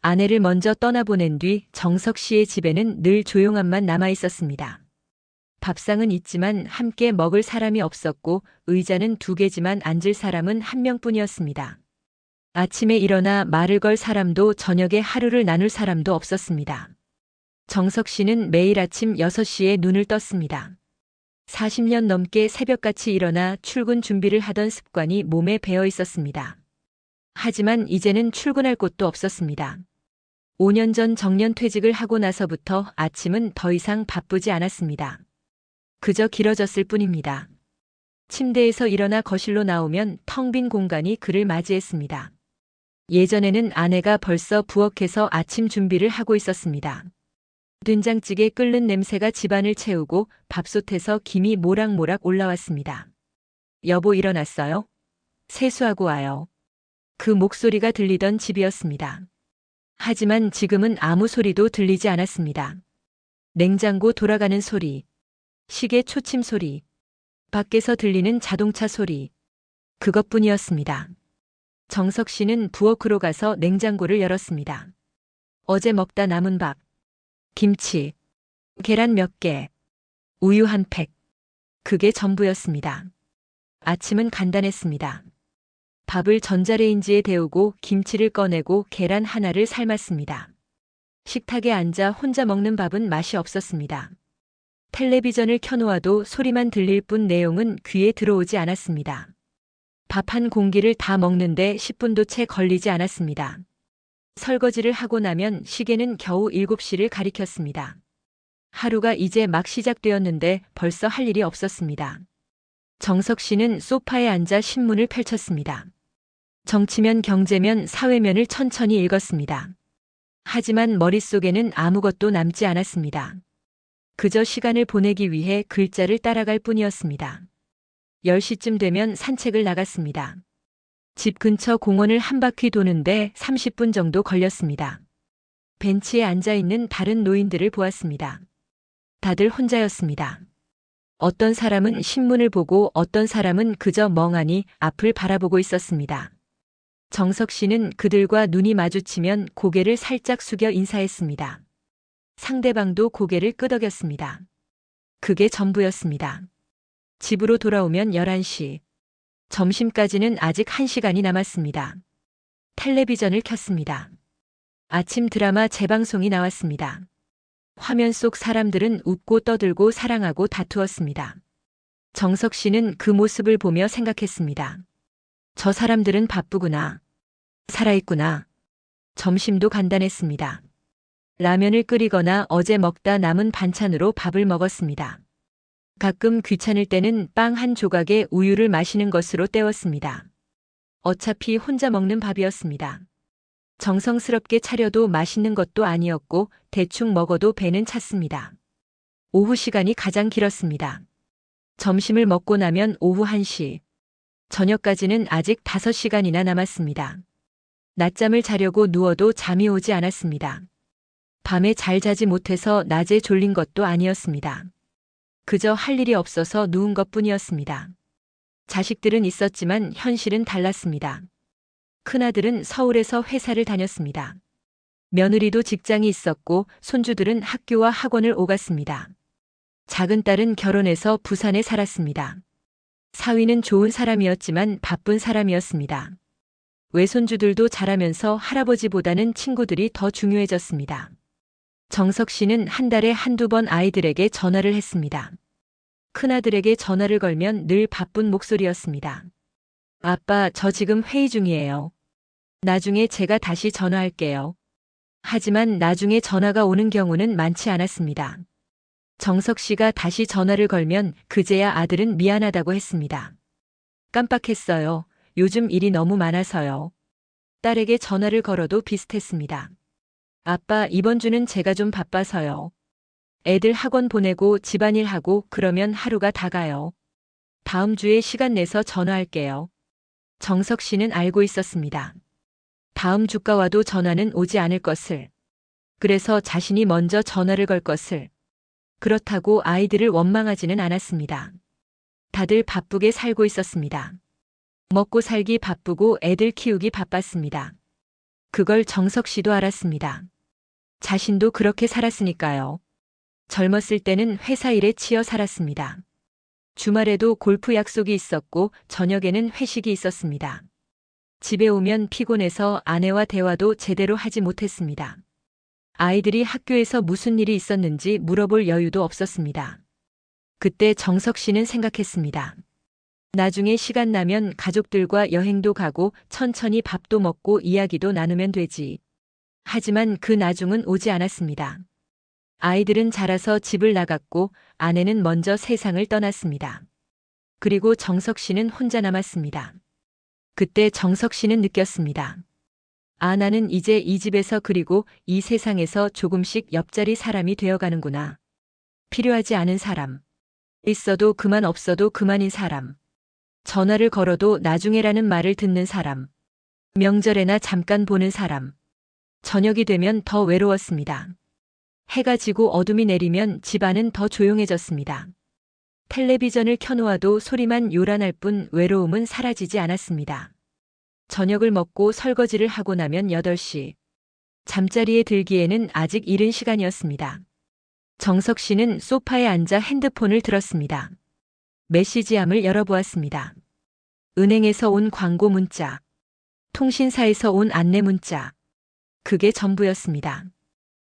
아내를 먼저 떠나보낸 뒤 정석 씨의 집에는 늘 조용함만 남아 있었습니다. 밥상은 있지만 함께 먹을 사람이 없었고 의자는 2개지만 앉을 사람은 1명뿐이었습니다. 아침에 일어나 말을 걸 사람도 저녁에 하루를 나눌 사람도 없었습니다. 정석 씨는 매일 아침 6시에 눈을 떴습니다. 40년 넘게 새벽같이 일어나 출근 준비를 하던 습관이 몸에 배어 있었습니다. 하지만 이제는 출근할 곳도 없었습니다. 5년 전 정년퇴직을 하고 나서부터 아침은 더 이상 바쁘지 않았습니다. 그저 길어졌을 뿐입니다. 침대에서 일어나 거실로 나오면 텅 빈 공간이 그를 맞이했습니다. 예전에는 아내가 벌써 부엌에서 아침 준비를 하고 있었습니다. 된장찌개 끓는 냄새가 집안을 채우고 밥솥에서 김이 모락모락 올라왔습니다. 여보 일어났어요? 세수하고 와요. 그 목소리가 들리던 집이었습니다. 하지만 지금은 아무 소리도 들리지 않았습니다. 냉장고 돌아가는 소리, 시계 초침 소리, 밖에서 들리는 자동차 소리, 그것뿐이었습니다. 정석 씨는 부엌으로 가서 냉장고를 열었습니다. 어제 먹다 남은 밥, 김치, 계란 몇 개, 우유 한 팩. 그게 전부였습니다. 아침은 간단했습니다. 밥을 전자레인지에 데우고 김치를 꺼내고 계란 하나를 삶았습니다. 식탁에 앉아 혼자 먹는 밥은 맛이 없었습니다. 텔레비전을 켜놓아도 소리만 들릴 뿐 내용은 귀에 들어오지 않았습니다. 밥 한 공기를 다 먹는데 10분도 채 걸리지 않았습니다. 설거지를 하고 나면 시계는 겨우 7시를 가리켰습니다. 하루가 이제 막 시작되었는데 벌써 할 일이 없었습니다. 정석 씨는 소파에 앉아 신문을 펼쳤습니다. 정치면 경제면 사회면을 천천히 읽었습니다. 하지만 머릿속에는 아무것도 남지 않았습니다. 그저 시간을 보내기 위해 글자를 따라갈 뿐이었습니다. 10시쯤 되면 산책을 나갔습니다. 집 근처 공원을 한 바퀴 도는데 30분 정도 걸렸습니다. 벤치에 앉아있는 다른 노인들을 보았습니다. 다들 혼자였습니다. 어떤 사람은 신문을 보고 어떤 사람은 그저 멍하니 앞을 바라보고 있었습니다. 정석 씨는 그들과 눈이 마주치면 고개를 살짝 숙여 인사했습니다. 상대방도 고개를 끄덕였습니다. 그게 전부였습니다. 집으로 돌아오면 11시. 점심까지는 아직 1시간이 남았습니다. 텔레비전을 켰습니다. 아침 드라마 재방송이 나왔습니다. 화면 속 사람들은 웃고 떠들고 사랑하고 다투었습니다. 정석 씨는 그 모습을 보며 생각했습니다. 저 사람들은 바쁘구나. 살아있구나. 점심도 간단했습니다. 라면을 끓이거나 어제 먹다 남은 반찬으로 밥을 먹었습니다. 가끔 귀찮을 때는 빵 한 조각에 우유를 마시는 것으로 때웠습니다. 어차피 혼자 먹는 밥이었습니다. 정성스럽게 차려도 맛있는 것도 아니었고 대충 먹어도 배는 찼습니다. 오후 시간이 가장 길었습니다. 점심을 먹고 나면 오후 1시. 저녁까지는 아직 5시간이나 남았습니다. 낮잠을 자려고 누워도 잠이 오지 않았습니다. 밤에 잘 자지 못해서 낮에 졸린 것도 아니었습니다. 그저 할 일이 없어서 누운 것뿐이었습니다. 자식들은 있었지만 현실은 달랐습니다. 큰아들은 서울에서 회사를 다녔습니다. 며느리도 직장이 있었고 손주들은 학교와 학원을 오갔습니다. 작은 딸은 결혼해서 부산에 살았습니다. 사위는 좋은 사람이었지만 바쁜 사람이었습니다. 외손주들도 자라면서 할아버지보다는 친구들이 더 중요해졌습니다. 정석 씨는 한 달에 1~2번 아이들에게 전화를 했습니다. 큰아들에게 전화를 걸면 늘 바쁜 목소리였습니다. 아빠, 저 지금 회의 중이에요. 나중에 제가 다시 전화할게요. 하지만 나중에 전화가 오는 경우는 많지 않았습니다. 정석 씨가 다시 전화를 걸면 그제야 아들은 미안하다고 했습니다. 깜빡했어요. 요즘 일이 너무 많아서요. 딸에게 전화를 걸어도 비슷했습니다. 아빠, 이번 주는 제가 좀 바빠서요. 애들 학원 보내고 집안일하고 그러면 하루가 다 가요. 다음 주에 시간 내서 전화할게요. 정석 씨는 알고 있었습니다. 다음 주가 와도 전화는 오지 않을 것을. 그래서 자신이 먼저 전화를 걸 것을. 그렇다고 아이들을 원망하지는 않았습니다. 다들 바쁘게 살고 있었습니다. 먹고 살기 바쁘고 애들 키우기 바빴습니다. 그걸 정석 씨도 알았습니다. 자신도 그렇게 살았으니까요. 젊었을 때는 회사 일에 치여 살았습니다. 주말에도 골프 약속이 있었고 저녁에는 회식이 있었습니다. 집에 오면 피곤해서 아내와 대화도 제대로 하지 못했습니다. 아이들이 학교에서 무슨 일이 있었는지 물어볼 여유도 없었습니다. 그때 정석 씨는 생각했습니다. 나중에 시간 나면 가족들과 여행도 가고 천천히 밥도 먹고 이야기도 나누면 되지. 하지만 그 나중은 오지 않았습니다. 아이들은 자라서 집을 나갔고 아내는 먼저 세상을 떠났습니다. 그리고 정석 씨는 혼자 남았습니다. 그때 정석 씨는 느꼈습니다. 아, 나는 이제 이 집에서 그리고 이 세상에서 조금씩 옆자리 사람이 되어가는구나. 필요하지 않은 사람. 있어도 그만 없어도 그만인 사람. 전화를 걸어도 나중에라는 말을 듣는 사람. 명절에나 잠깐 보는 사람. 저녁이 되면 더 외로웠습니다. 해가 지고 어둠이 내리면 집안은 더 조용해졌습니다. 텔레비전을 켜놓아도 소리만 요란할 뿐 외로움은 사라지지 않았습니다. 저녁을 먹고 설거지를 하고 나면 8시. 잠자리에 들기에는 아직 이른 시간이었습니다. 정석 씨는 소파에 앉아 핸드폰을 들었습니다. 메시지함을 열어보았습니다. 은행에서 온 광고 문자. 통신사에서 온 안내 문자. 그게 전부였습니다.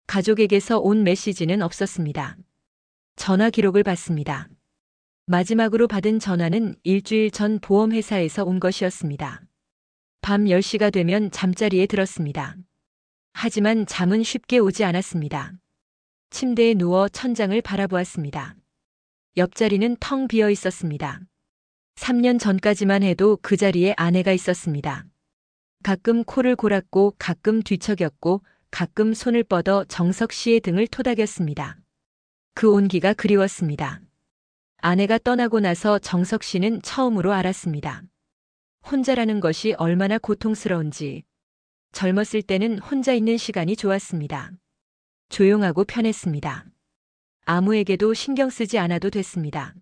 가족에게서 온 메시지는 없었습니다. 전화 기록을 봤습니다. 마지막으로 받은 전화는 일주일 전 보험회사에서 온 것이었습니다. 밤 10시가 되면 잠자리에 들었습니다. 하지만 잠은 쉽게 오지 않았습니다. 침대에 누워 천장을 바라보았습니다. 옆자리는 텅 비어 있었습니다. 3년 전까지만 해도 그 자리에 아내가 있었습니다. 가끔 코를 골았고 가끔 뒤척였고 가끔 손을 뻗어 정석 씨의 등을 토닥였습니다. 그 온기가 그리웠습니다. 아내가 떠나고 나서 정석 씨는 처음으로 알았습니다. 혼자라는 것이 얼마나 고통스러운지. 젊었을 때는 혼자 있는 시간이 좋았습니다. 조용하고 편했습니다. 아무에게도 신경 쓰지 않아도 됐습니다.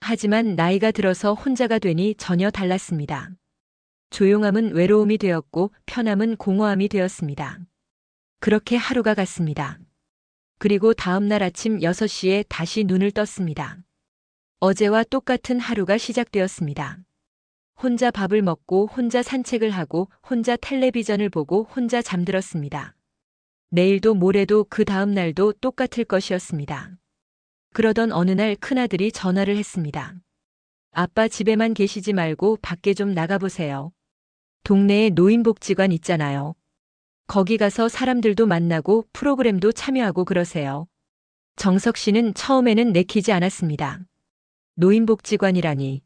하지만 나이가 들어서 혼자가 되니 전혀 달랐습니다. 조용함은 외로움이 되었고 편함은 공허함이 되었습니다. 그렇게 하루가 갔습니다. 그리고 다음 날 아침 6시에 다시 눈을 떴습니다. 어제와 똑같은 하루가 시작되었습니다. 혼자 밥을 먹고 혼자 산책을 하고 혼자 텔레비전을 보고 혼자 잠들었습니다. 내일도 모레도 그 다음 날도 똑같을 것이었습니다. 그러던 어느 날 큰아들이 전화를 했습니다. 아빠 집에만 계시지 말고 밖에 좀 나가보세요. 동네에 노인복지관 있잖아요. 거기 가서 사람들도 만나고 프로그램도 참여하고 그러세요. 정석 씨는 처음에는 내키지 않았습니다. 노인복지관이라니.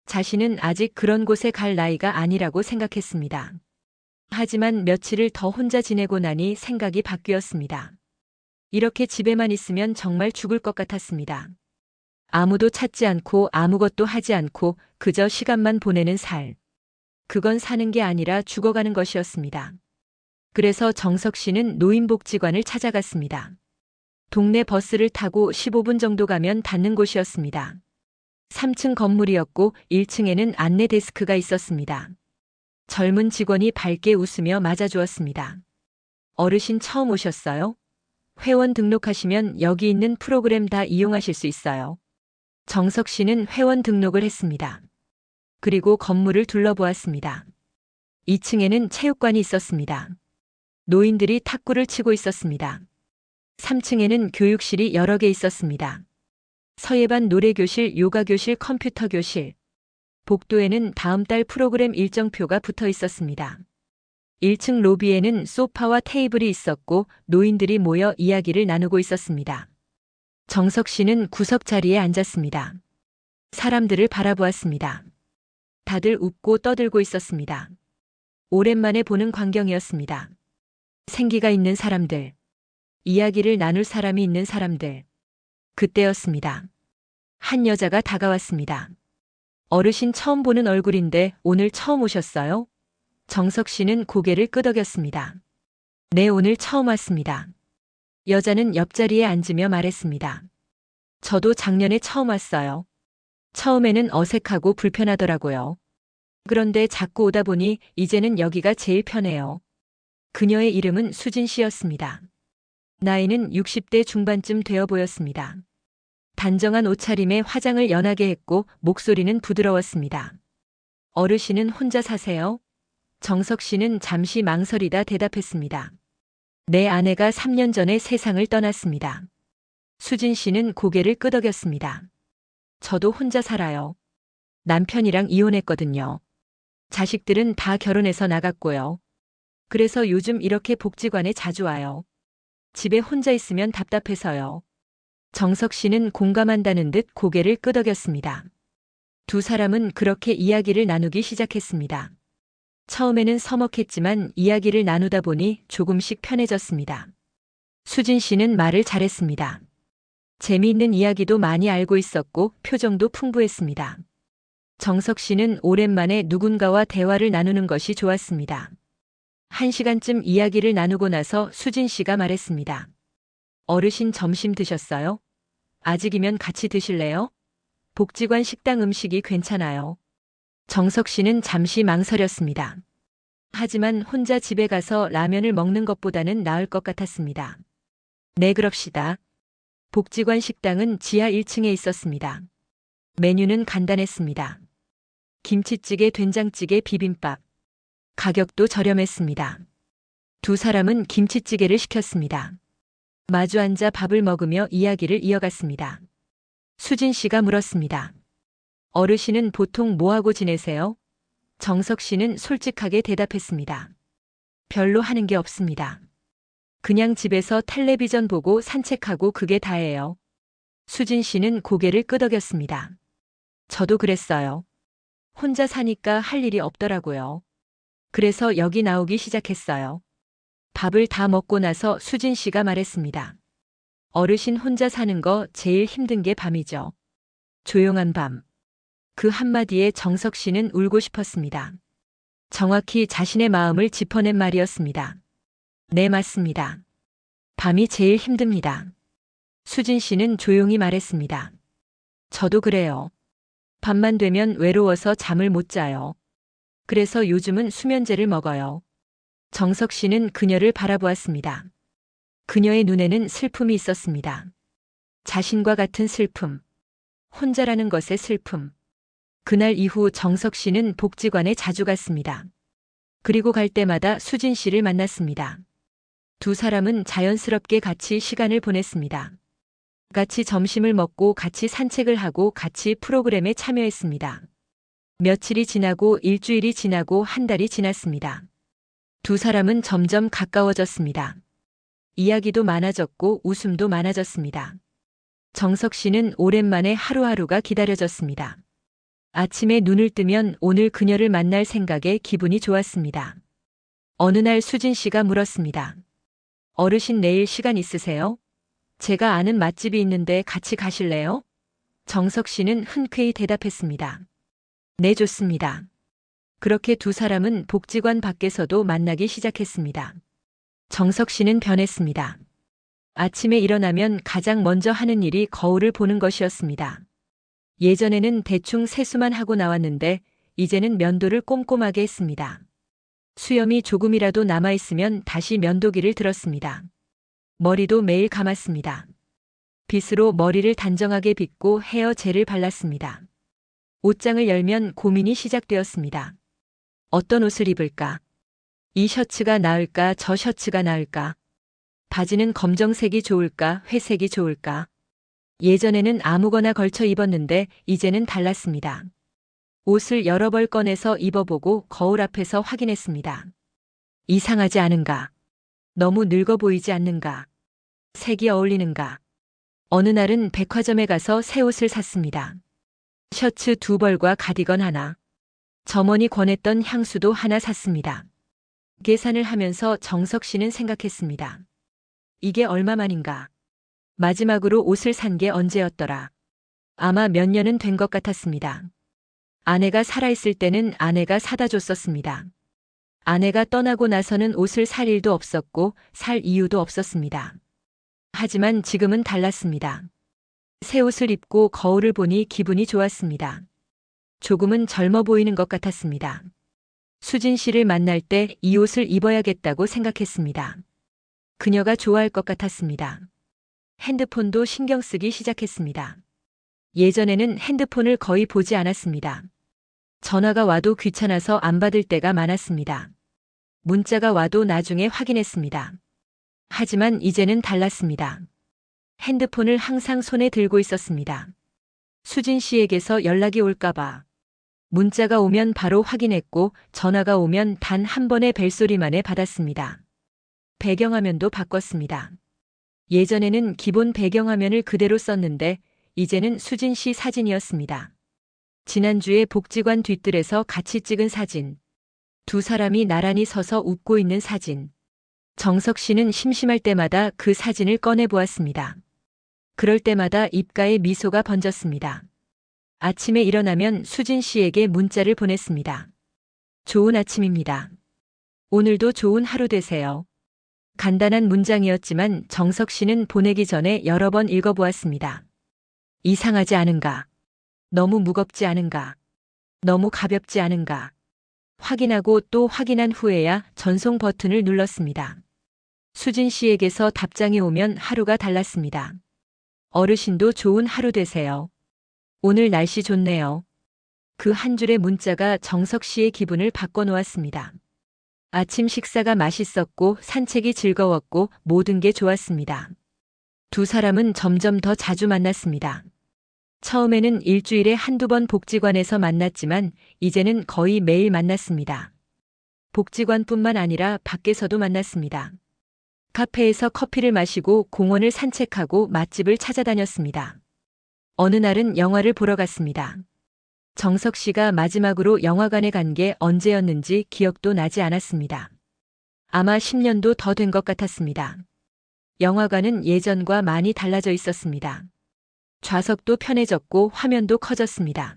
자신은 아직 그런 곳에 갈 나이가 아니라고 생각했습니다. 하지만 며칠을 더 혼자 지내고 나니 생각이 바뀌었습니다. 이렇게 집에만 있으면 정말 죽을 것 같았습니다. 아무도 찾지 않고 아무것도 하지 않고 그저 시간만 보내는 살. 그건 사는 게 아니라 죽어가는 것이었습니다. 그래서 정석 씨는 노인복지관을 찾아갔습니다. 동네 버스를 타고 15분 정도 가면 닿는 곳이었습니다. 3층 건물이었고 1층에는 안내 데스크가 있었습니다. 젊은 직원이 밝게 웃으며 맞아주었습니다. 어르신 처음 오셨어요? 회원 등록하시면 여기 있는 프로그램 다 이용하실 수 있어요. 정석 씨는 회원 등록을 했습니다. 그리고 건물을 둘러보았습니다. 2층에는 체육관이 있었습니다. 노인들이 탁구를 치고 있었습니다. 3층에는 교육실이 여러 개 있었습니다. 서예반 노래교실, 요가교실, 컴퓨터교실. 복도에는 다음 달 프로그램 일정표가 붙어 있었습니다. 1층 로비에는 소파와 테이블이 있었고 노인들이 모여 이야기를 나누고 있었습니다. 정석 씨는 구석 자리에 앉았습니다. 사람들을 바라보았습니다. 다들 웃고 떠들고 있었습니다. 오랜만에 보는 광경이었습니다. 생기가 있는 사람들. 이야기를 나눌 사람이 있는 사람들. 그때였습니다. 한 여자가 다가왔습니다. 어르신 처음 보는 얼굴인데 오늘 처음 오셨어요? 정석 씨는 고개를 끄덕였습니다. 네, 오늘 처음 왔습니다. 여자는 옆자리에 앉으며 말했습니다. 저도 작년에 처음 왔어요. 처음에는 어색하고 불편하더라고요. 그런데 자꾸 오다 보니 이제는 여기가 제일 편해요. 그녀의 이름은 수진 씨였습니다. 나이는 60대 중반쯤 되어 보였습니다. 단정한 옷차림에 화장을 연하게 했고 목소리는 부드러웠습니다. 어르신은 혼자 사세요? 정석 씨는 잠시 망설이다 대답했습니다. 내 아내가 3년 전에 세상을 떠났습니다. 수진 씨는 고개를 끄덕였습니다. 저도 혼자 살아요. 남편이랑 이혼했거든요. 자식들은 다 결혼해서 나갔고요. 그래서 요즘 이렇게 복지관에 자주 와요. 집에 혼자 있으면 답답해서요. 정석 씨는 공감한다는 듯 고개를 끄덕였습니다. 두 사람은 그렇게 이야기를 나누기 시작했습니다. 처음에는 서먹했지만 이야기를 나누다 보니 조금씩 편해졌습니다. 수진 씨는 말을 잘했습니다. 재미있는 이야기도 많이 알고 있었고 표정도 풍부했습니다. 정석 씨는 오랜만에 누군가와 대화를 나누는 것이 좋았습니다. 1시간쯤 이야기를 나누고 나서 수진 씨가 말했습니다. 어르신 점심 드셨어요? 아직이면 같이 드실래요? 복지관 식당 음식이 괜찮아요. 정석 씨는 잠시 망설였습니다. 하지만 혼자 집에 가서 라면을 먹는 것보다는 나을 것 같았습니다. 네, 그럽시다. 복지관 식당은 지하 1층에 있었습니다. 메뉴는 간단했습니다. 김치찌개, 된장찌개, 비빔밥. 가격도 저렴했습니다. 두 사람은 김치찌개를 시켰습니다. 마주 앉아 밥을 먹으며 이야기를 이어갔습니다. 수진 씨가 물었습니다. 어르신은 보통 뭐하고 지내세요? 정석 씨는 솔직하게 대답했습니다. 별로 하는 게 없습니다. 그냥 집에서 텔레비전 보고 산책하고 그게 다예요. 수진 씨는 고개를 끄덕였습니다. 저도 그랬어요. 혼자 사니까 할 일이 없더라고요. 그래서 여기 나오기 시작했어요. 밥을 다 먹고 나서 수진 씨가 말했습니다. 어르신 혼자 사는 거 제일 힘든 게 밤이죠. 조용한 밤. 그 한마디에 정석 씨는 울고 싶었습니다. 정확히 자신의 마음을 짚어낸 말이었습니다. 네, 맞습니다. 밤이 제일 힘듭니다. 수진 씨는 조용히 말했습니다. 저도 그래요. 밤만 되면 외로워서 잠을 못 자요. 그래서 요즘은 수면제를 먹어요. 정석 씨는 그녀를 바라보았습니다. 그녀의 눈에는 슬픔이 있었습니다. 자신과 같은 슬픔. 혼자라는 것의 슬픔. 그날 이후 정석 씨는 복지관에 자주 갔습니다. 그리고 갈 때마다 수진 씨를 만났습니다. 두 사람은 자연스럽게 같이 시간을 보냈습니다. 같이 점심을 먹고 같이 산책을 하고 같이 프로그램에 참여했습니다. 며칠이 지나고 일주일이 지나고 한 달이 지났습니다. 두 사람은 점점 가까워졌습니다. 이야기도 많아졌고 웃음도 많아졌습니다. 정석 씨는 오랜만에 하루하루가 기다려졌습니다. 아침에 눈을 뜨면 오늘 그녀를 만날 생각에 기분이 좋았습니다. 어느 날 수진 씨가 물었습니다. 어르신 내일 시간 있으세요? 제가 아는 맛집이 있는데 같이 가실래요? 정석 씨는 흔쾌히 대답했습니다. 네, 좋습니다. 그렇게 두 사람은 복지관 밖에서도 만나기 시작했습니다. 정석 씨는 변했습니다. 아침에 일어나면 가장 먼저 하는 일이 거울을 보는 것이었습니다. 예전에는 대충 세수만 하고 나왔는데 이제는 면도를 꼼꼼하게 했습니다. 수염이 조금이라도 남아있으면 다시 면도기를 들었습니다. 머리도 매일 감았습니다. 빗으로 머리를 단정하게 빗고 헤어 젤을 발랐습니다. 옷장을 열면 고민이 시작되었습니다. 어떤 옷을 입을까? 이 셔츠가 나을까? 저 셔츠가 나을까? 바지는 검정색이 좋을까? 회색이 좋을까? 예전에는 아무거나 걸쳐 입었는데 이제는 달랐습니다. 옷을 여러 벌 꺼내서 입어보고 거울 앞에서 확인했습니다. 이상하지 않은가? 너무 늙어 보이지 않는가? 색이 어울리는가? 어느 날은 백화점에 가서 새 옷을 샀습니다. 셔츠 2벌과 가디건 하나. 점원이 권했던 향수도 하나 샀습니다. 계산을 하면서 정석 씨는 생각했습니다. 이게 얼마만인가? 마지막으로 옷을 산 게 언제였더라? 아마 몇 년은 된 것 같았습니다. 아내가 살아있을 때는 아내가 사다 줬었습니다. 아내가 떠나고 나서는 옷을 살 일도 없었고 살 이유도 없었습니다. 하지만 지금은 달랐습니다. 새 옷을 입고 거울을 보니 기분이 좋았습니다. 조금은 젊어 보이는 것 같았습니다. 수진 씨를 만날 때 이 옷을 입어야겠다고 생각했습니다. 그녀가 좋아할 것 같았습니다. 핸드폰도 신경 쓰기 시작했습니다. 예전에는 핸드폰을 거의 보지 않았습니다. 전화가 와도 귀찮아서 안 받을 때가 많았습니다. 문자가 와도 나중에 확인했습니다. 하지만 이제는 달랐습니다. 핸드폰을 항상 손에 들고 있었습니다. 수진 씨에게서 연락이 올까봐. 문자가 오면 바로 확인했고 전화가 오면 단 한 번의 벨소리만에 받았습니다. 배경화면도 바꿨습니다. 예전에는 기본 배경화면을 그대로 썼는데 이제는 수진 씨 사진이었습니다. 지난주에 복지관 뒤뜰에서 같이 찍은 사진. 두 사람이 나란히 서서 웃고 있는 사진. 정석 씨는 심심할 때마다 그 사진을 꺼내 보았습니다. 그럴 때마다 입가에 미소가 번졌습니다. 아침에 일어나면 수진 씨에게 문자를 보냈습니다. 좋은 아침입니다. 오늘도 좋은 하루 되세요. 간단한 문장이었지만 정석 씨는 보내기 전에 여러 번 읽어보았습니다. 이상하지 않은가? 너무 무겁지 않은가? 너무 가볍지 않은가? 확인하고 또 확인한 후에야 전송 버튼을 눌렀습니다. 수진 씨에게서 답장이 오면 하루가 달랐습니다. 어르신도 좋은 하루 되세요. 오늘 날씨 좋네요. 그 한 줄의 문자가 정석 씨의 기분을 바꿔놓았습니다. 아침 식사가 맛있었고 산책이 즐거웠고 모든 게 좋았습니다. 두 사람은 점점 더 자주 만났습니다. 처음에는 일주일에 한두 번 복지관에서 만났지만 이제는 거의 매일 만났습니다. 복지관뿐만 아니라 밖에서도 만났습니다. 카페에서 커피를 마시고 공원을 산책하고 맛집을 찾아다녔습니다. 어느 날은 영화를 보러 갔습니다. 정석 씨가 마지막으로 영화관에 간 게 언제였는지 기억도 나지 않았습니다. 아마 10년도 더 된 것 같았습니다. 영화관은 예전과 많이 달라져 있었습니다. 좌석도 편해졌고 화면도 커졌습니다.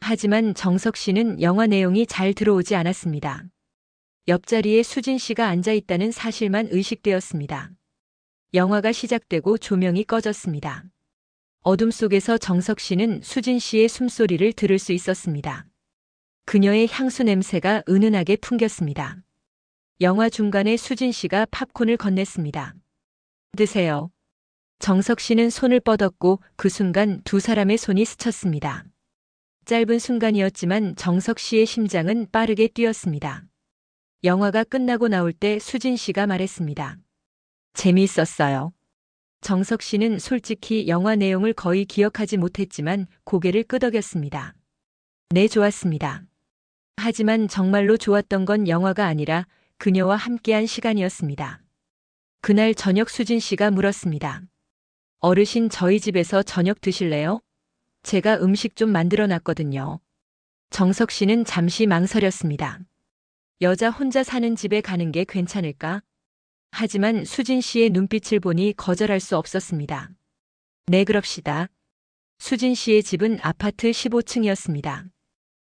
하지만 정석 씨는 영화 내용이 잘 들어오지 않았습니다. 옆자리에 수진 씨가 앉아 있다는 사실만 의식되었습니다. 영화가 시작되고 조명이 꺼졌습니다. 어둠 속에서 정석 씨는 수진 씨의 숨소리를 들을 수 있었습니다. 그녀의 향수 냄새가 은은하게 풍겼습니다. 영화 중간에 수진 씨가 팝콘을 건넸습니다. 드세요. 정석 씨는 손을 뻗었고 그 순간 두 사람의 손이 스쳤습니다. 짧은 순간이었지만 정석 씨의 심장은 빠르게 뛰었습니다. 영화가 끝나고 나올 때 수진 씨가 말했습니다. 재미있었어요. 정석 씨는 솔직히 영화 내용을 거의 기억하지 못했지만 고개를 끄덕였습니다. 네, 좋았습니다. 하지만 정말로 좋았던 건 영화가 아니라 그녀와 함께한 시간이었습니다. 그날 저녁 수진 씨가 물었습니다. 어르신, 저희 집에서 저녁 드실래요? 제가 음식 좀 만들어 놨거든요. 정석 씨는 잠시 망설였습니다. 여자 혼자 사는 집에 가는 게 괜찮을까? 하지만 수진 씨의 눈빛을 보니 거절할 수 없었습니다. 네, 그럽시다. 수진 씨의 집은 아파트 15층이었습니다.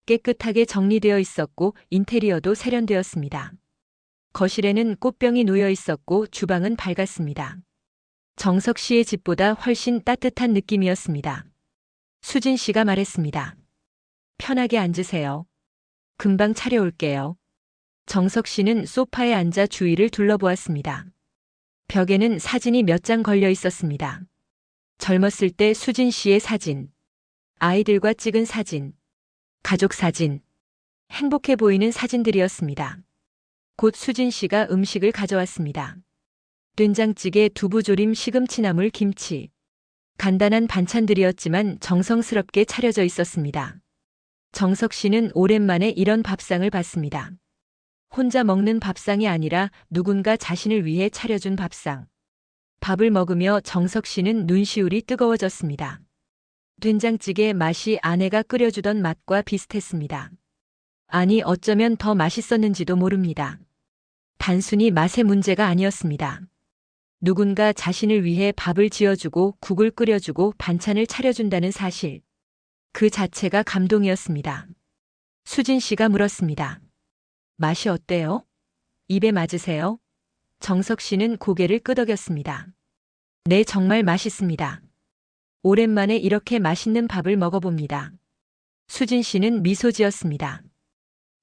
깨끗하게 정리되어 있었고 인테리어도 세련되었습니다. 거실에는 꽃병이 놓여 있었고 주방은 밝았습니다. 정석 씨의 집보다 훨씬 따뜻한 느낌이었습니다. 수진 씨가 말했습니다. 편하게 앉으세요. 금방 차려올게요. 정석 씨는 소파에 앉아 주위를 둘러보았습니다. 벽에는 사진이 몇 장 걸려 있었습니다. 젊었을 때 수진 씨의 사진, 아이들과 찍은 사진, 가족 사진, 행복해 보이는 사진들이었습니다. 곧 수진 씨가 음식을 가져왔습니다. 된장찌개, 두부조림, 시금치나물, 김치. 간단한 반찬들이었지만 정성스럽게 차려져 있었습니다. 정석 씨는 오랜만에 이런 밥상을 봤습니다. 혼자 먹는 밥상이 아니라 누군가 자신을 위해 차려준 밥상. 밥을 먹으며 정석 씨는 눈시울이 뜨거워졌습니다. 된장찌개 맛이 아내가 끓여주던 맛과 비슷했습니다. 아니, 어쩌면 더 맛있었는지도 모릅니다. 단순히 맛의 문제가 아니었습니다. 누군가 자신을 위해 밥을 지어주고 국을 끓여주고 반찬을 차려준다는 사실. 그 자체가 감동이었습니다. 수진 씨가 물었습니다. 맛이 어때요? 입에 맞으세요? 정석 씨는 고개를 끄덕였습니다. 네, 정말 맛있습니다. 오랜만에 이렇게 맛있는 밥을 먹어봅니다. 수진 씨는 미소 지었습니다.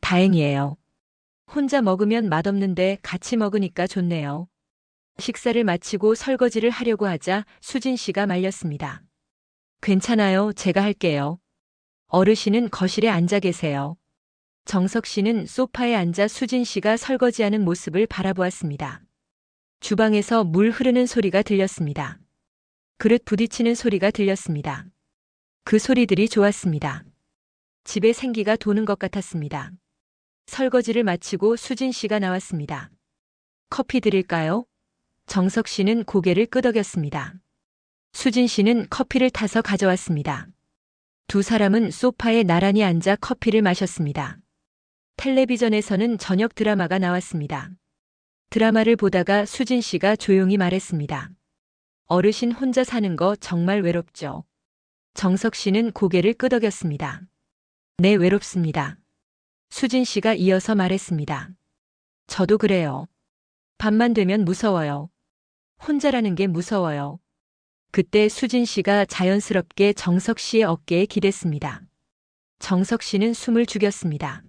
다행이에요. 혼자 먹으면 맛없는데 같이 먹으니까 좋네요. 식사를 마치고 설거지를 하려고 하자 수진 씨가 말렸습니다. 괜찮아요. 제가 할게요. 어르신은 거실에 앉아 계세요. 정석 씨는 소파에 앉아 수진 씨가 설거지하는 모습을 바라보았습니다. 주방에서 물 흐르는 소리가 들렸습니다. 그릇 부딪히는 소리가 들렸습니다. 그 소리들이 좋았습니다. 집에 생기가 도는 것 같았습니다. 설거지를 마치고 수진 씨가 나왔습니다. 커피 드릴까요? 정석 씨는 고개를 끄덕였습니다. 수진 씨는 커피를 타서 가져왔습니다. 두 사람은 소파에 나란히 앉아 커피를 마셨습니다. 텔레비전에서는 저녁 드라마가 나왔습니다. 드라마를 보다가 수진 씨가 조용히 말했습니다. 어르신 혼자 사는 거 정말 외롭죠. 정석 씨는 고개를 끄덕였습니다. 네, 외롭습니다. 수진 씨가 이어서 말했습니다. 저도 그래요. 밤만 되면 무서워요. 혼자라는 게 무서워요. 그때 수진 씨가 자연스럽게 정석 씨의 어깨에 기댔습니다. 정석 씨는 숨을 죽였습니다.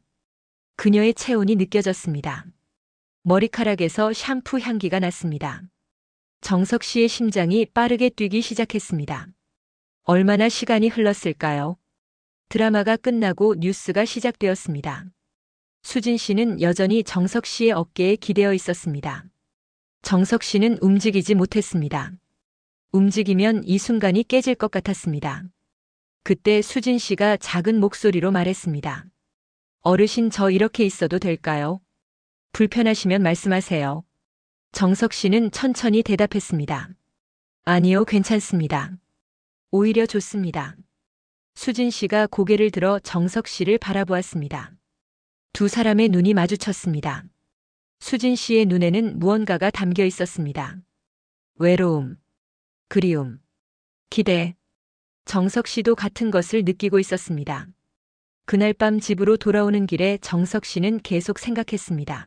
그녀의 체온이 느껴졌습니다. 머리카락에서 샴푸 향기가 났습니다. 정석 씨의 심장이 빠르게 뛰기 시작했습니다. 얼마나 시간이 흘렀을까요? 드라마가 끝나고 뉴스가 시작되었습니다. 수진 씨는 여전히 정석 씨의 어깨에 기대어 있었습니다. 정석 씨는 움직이지 못했습니다. 움직이면 이 순간이 깨질 것 같았습니다. 그때 수진 씨가 작은 목소리로 말했습니다. 어르신, 저 이렇게 있어도 될까요? 불편하시면 말씀하세요. 정석 씨는 천천히 대답했습니다. 아니요, 괜찮습니다. 오히려 좋습니다. 수진 씨가 고개를 들어 정석 씨를 바라보았습니다. 두 사람의 눈이 마주쳤습니다. 수진 씨의 눈에는 무언가가 담겨 있었습니다. 외로움, 그리움, 기대. 정석 씨도 같은 것을 느끼고 있었습니다. 그날 밤 집으로 돌아오는 길에 정석 씨는 계속 생각했습니다.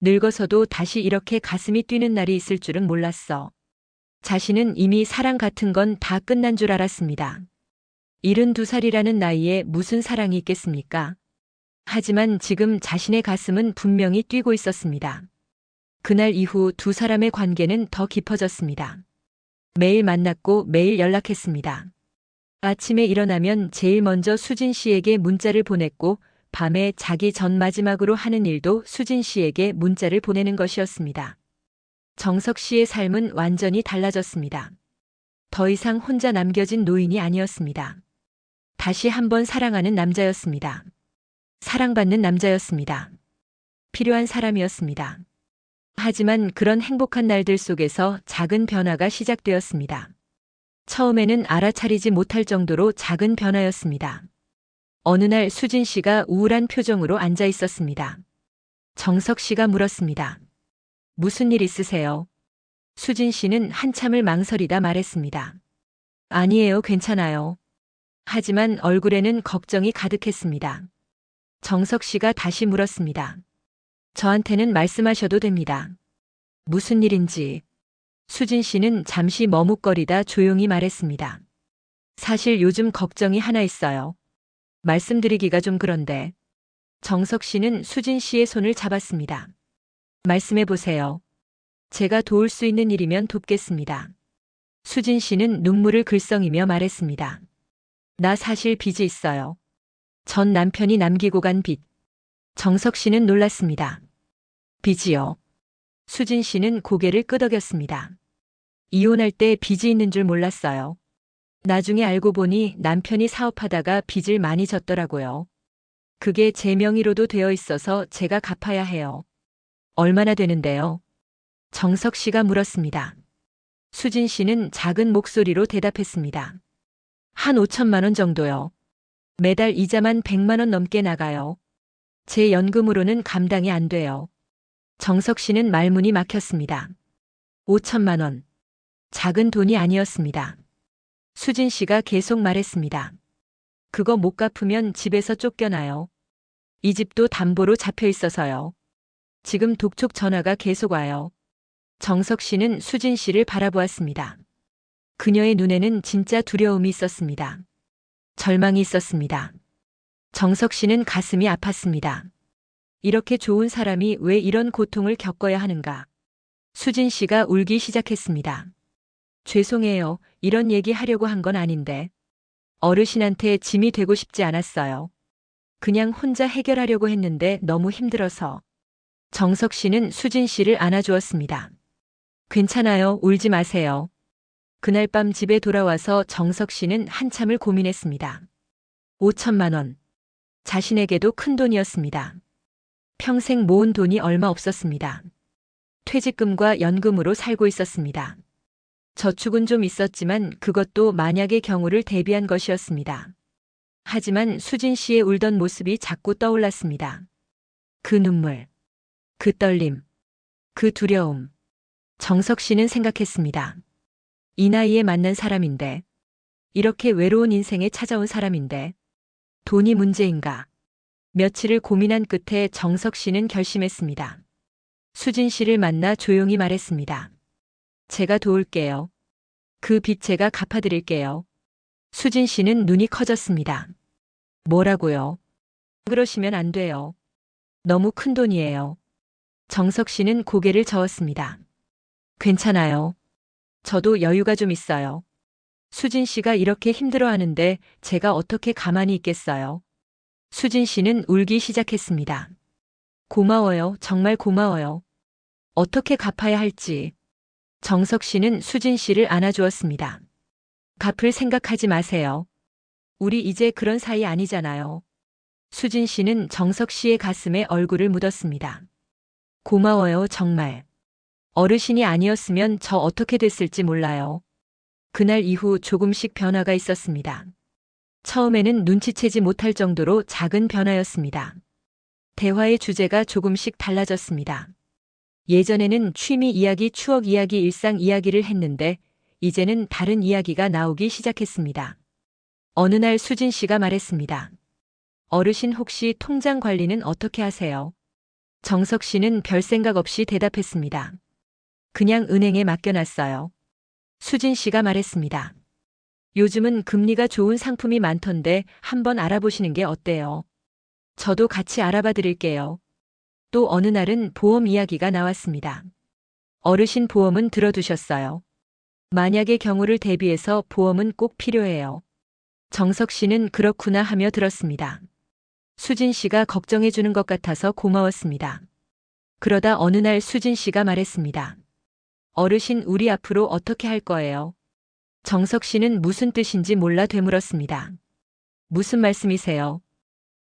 늙어서도 다시 이렇게 가슴이 뛰는 날이 있을 줄은 몰랐어. 자신은 이미 사랑 같은 건 다 끝난 줄 알았습니다. 72살이라는 나이에 무슨 사랑이 있겠습니까? 하지만 지금 자신의 가슴은 분명히 뛰고 있었습니다. 그날 이후 두 사람의 관계는 더 깊어졌습니다. 매일 만났고 매일 연락했습니다. 아침에 일어나면 제일 먼저 수진 씨에게 문자를 보냈고 밤에 자기 전 마지막으로 하는 일도 수진 씨에게 문자를 보내는 것이었습니다. 정석 씨의 삶은 완전히 달라졌습니다. 더 이상 혼자 남겨진 노인이 아니었습니다. 다시 한번 사랑하는 남자였습니다. 사랑받는 남자였습니다. 필요한 사람이었습니다. 하지만 그런 행복한 날들 속에서 작은 변화가 시작되었습니다. 처음에는 알아차리지 못할 정도로 작은 변화였습니다. 어느 날 수진 씨가 우울한 표정으로 앉아 있었습니다. 정석 씨가 물었습니다. 무슨 일 있으세요? 수진 씨는 한참을 망설이다 말했습니다. 아니에요, 괜찮아요. 하지만 얼굴에는 걱정이 가득했습니다. 정석 씨가 다시 물었습니다. 저한테는 말씀하셔도 됩니다. 무슨 일인지. 수진 씨는 잠시 머뭇거리다 조용히 말했습니다. 사실 요즘 걱정이 하나 있어요. 말씀드리기가 좀 그런데. 정석 씨는 수진 씨의 손을 잡았습니다. 말씀해 보세요. 제가 도울 수 있는 일이면 돕겠습니다. 수진 씨는 눈물을 글썽이며 말했습니다. 나 사실 빚이 있어요. 전 남편이 남기고 간 빚. 정석 씨는 놀랐습니다. 빚이요. 수진 씨는 고개를 끄덕였습니다. 이혼할 때 빚이 있는 줄 몰랐어요. 나중에 알고 보니 남편이 사업하다가 빚을 많이 졌더라고요. 그게 제 명의로도 되어 있어서 제가 갚아야 해요. 얼마나 되는데요? 정석 씨가 물었습니다. 수진 씨는 작은 목소리로 대답했습니다. 한 5천만 원 정도요. 매달 이자만 100만 원 넘게 나가요. 제 연금으로는 감당이 안 돼요. 정석 씨는 말문이 막혔습니다. 5천만 원. 작은 돈이 아니었습니다. 수진 씨가 계속 말했습니다. 그거 못 갚으면 집에서 쫓겨나요. 이 집도 담보로 잡혀 있어서요. 지금 독촉 전화가 계속 와요. 정석 씨는 수진 씨를 바라보았습니다. 그녀의 눈에는 진짜 두려움이 있었습니다. 절망이 있었습니다. 정석 씨는 가슴이 아팠습니다. 이렇게 좋은 사람이 왜 이런 고통을 겪어야 하는가? 수진 씨가 울기 시작했습니다. 죄송해요. 이런 얘기 하려고 한 건 아닌데. 어르신한테 짐이 되고 싶지 않았어요. 그냥 혼자 해결하려고 했는데 너무 힘들어서. 정석 씨는 수진 씨를 안아주었습니다. 괜찮아요. 울지 마세요. 그날 밤 집에 돌아와서 정석 씨는 한참을 고민했습니다. 5천만 원. 자신에게도 큰 돈이었습니다. 평생 모은 돈이 얼마 없었습니다. 퇴직금과 연금으로 살고 있었습니다. 저축은 좀 있었지만 그것도 만약의 경우를 대비한 것이었습니다. 하지만 수진 씨의 울던 모습이 자꾸 떠올랐습니다. 그 눈물, 그 떨림, 그 두려움. 정석 씨는 생각했습니다. 이 나이에 만난 사람인데, 이렇게 외로운 인생에 찾아온 사람인데, 돈이 문제인가? 며칠을 고민한 끝에 정석 씨는 결심했습니다. 수진 씨를 만나 조용히 말했습니다. 제가 도울게요. 그 빚 제가 갚아드릴게요. 수진 씨는 눈이 커졌습니다. 뭐라고요? 그러시면 안 돼요. 너무 큰 돈이에요. 정석 씨는 고개를 저었습니다. 괜찮아요. 저도 여유가 좀 있어요. 수진 씨가 이렇게 힘들어하는데 제가 어떻게 가만히 있겠어요? 수진 씨는 울기 시작했습니다. 고마워요. 정말 고마워요. 어떻게 갚아야 할지. 정석 씨는 수진 씨를 안아주었습니다. 갚을 생각하지 마세요. 우리 이제 그런 사이 아니잖아요. 수진 씨는 정석 씨의 가슴에 얼굴을 묻었습니다. 고마워요, 정말. 어르신이 아니었으면 저 어떻게 됐을지 몰라요. 그날 이후 조금씩 변화가 있었습니다. 처음에는 눈치채지 못할 정도로 작은 변화였습니다. 대화의 주제가 조금씩 달라졌습니다. 예전에는 취미 이야기, 추억 이야기, 일상 이야기를 했는데 이제는 다른 이야기가 나오기 시작했습니다. 어느 날 수진 씨가 말했습니다. 어르신 혹시 통장 관리는 어떻게 하세요? 정석 씨는 별 생각 없이 대답했습니다. 그냥 은행에 맡겨놨어요. 수진 씨가 말했습니다. 요즘은 금리가 좋은 상품이 많던데 한번 알아보시는 게 어때요? 저도 같이 알아봐 드릴게요. 또 어느 날은 보험 이야기가 나왔습니다. 어르신 보험은 들어두셨어요. 만약의 경우를 대비해서 보험은 꼭 필요해요. 정석 씨는 그렇구나 하며 들었습니다. 수진 씨가 걱정해 주는 것 같아서 고마웠습니다. 그러다 어느 날 수진 씨가 말했습니다. 어르신 우리 앞으로 어떻게 할 거예요? 정석 씨는 무슨 뜻인지 몰라 되물었습니다. 무슨 말씀이세요?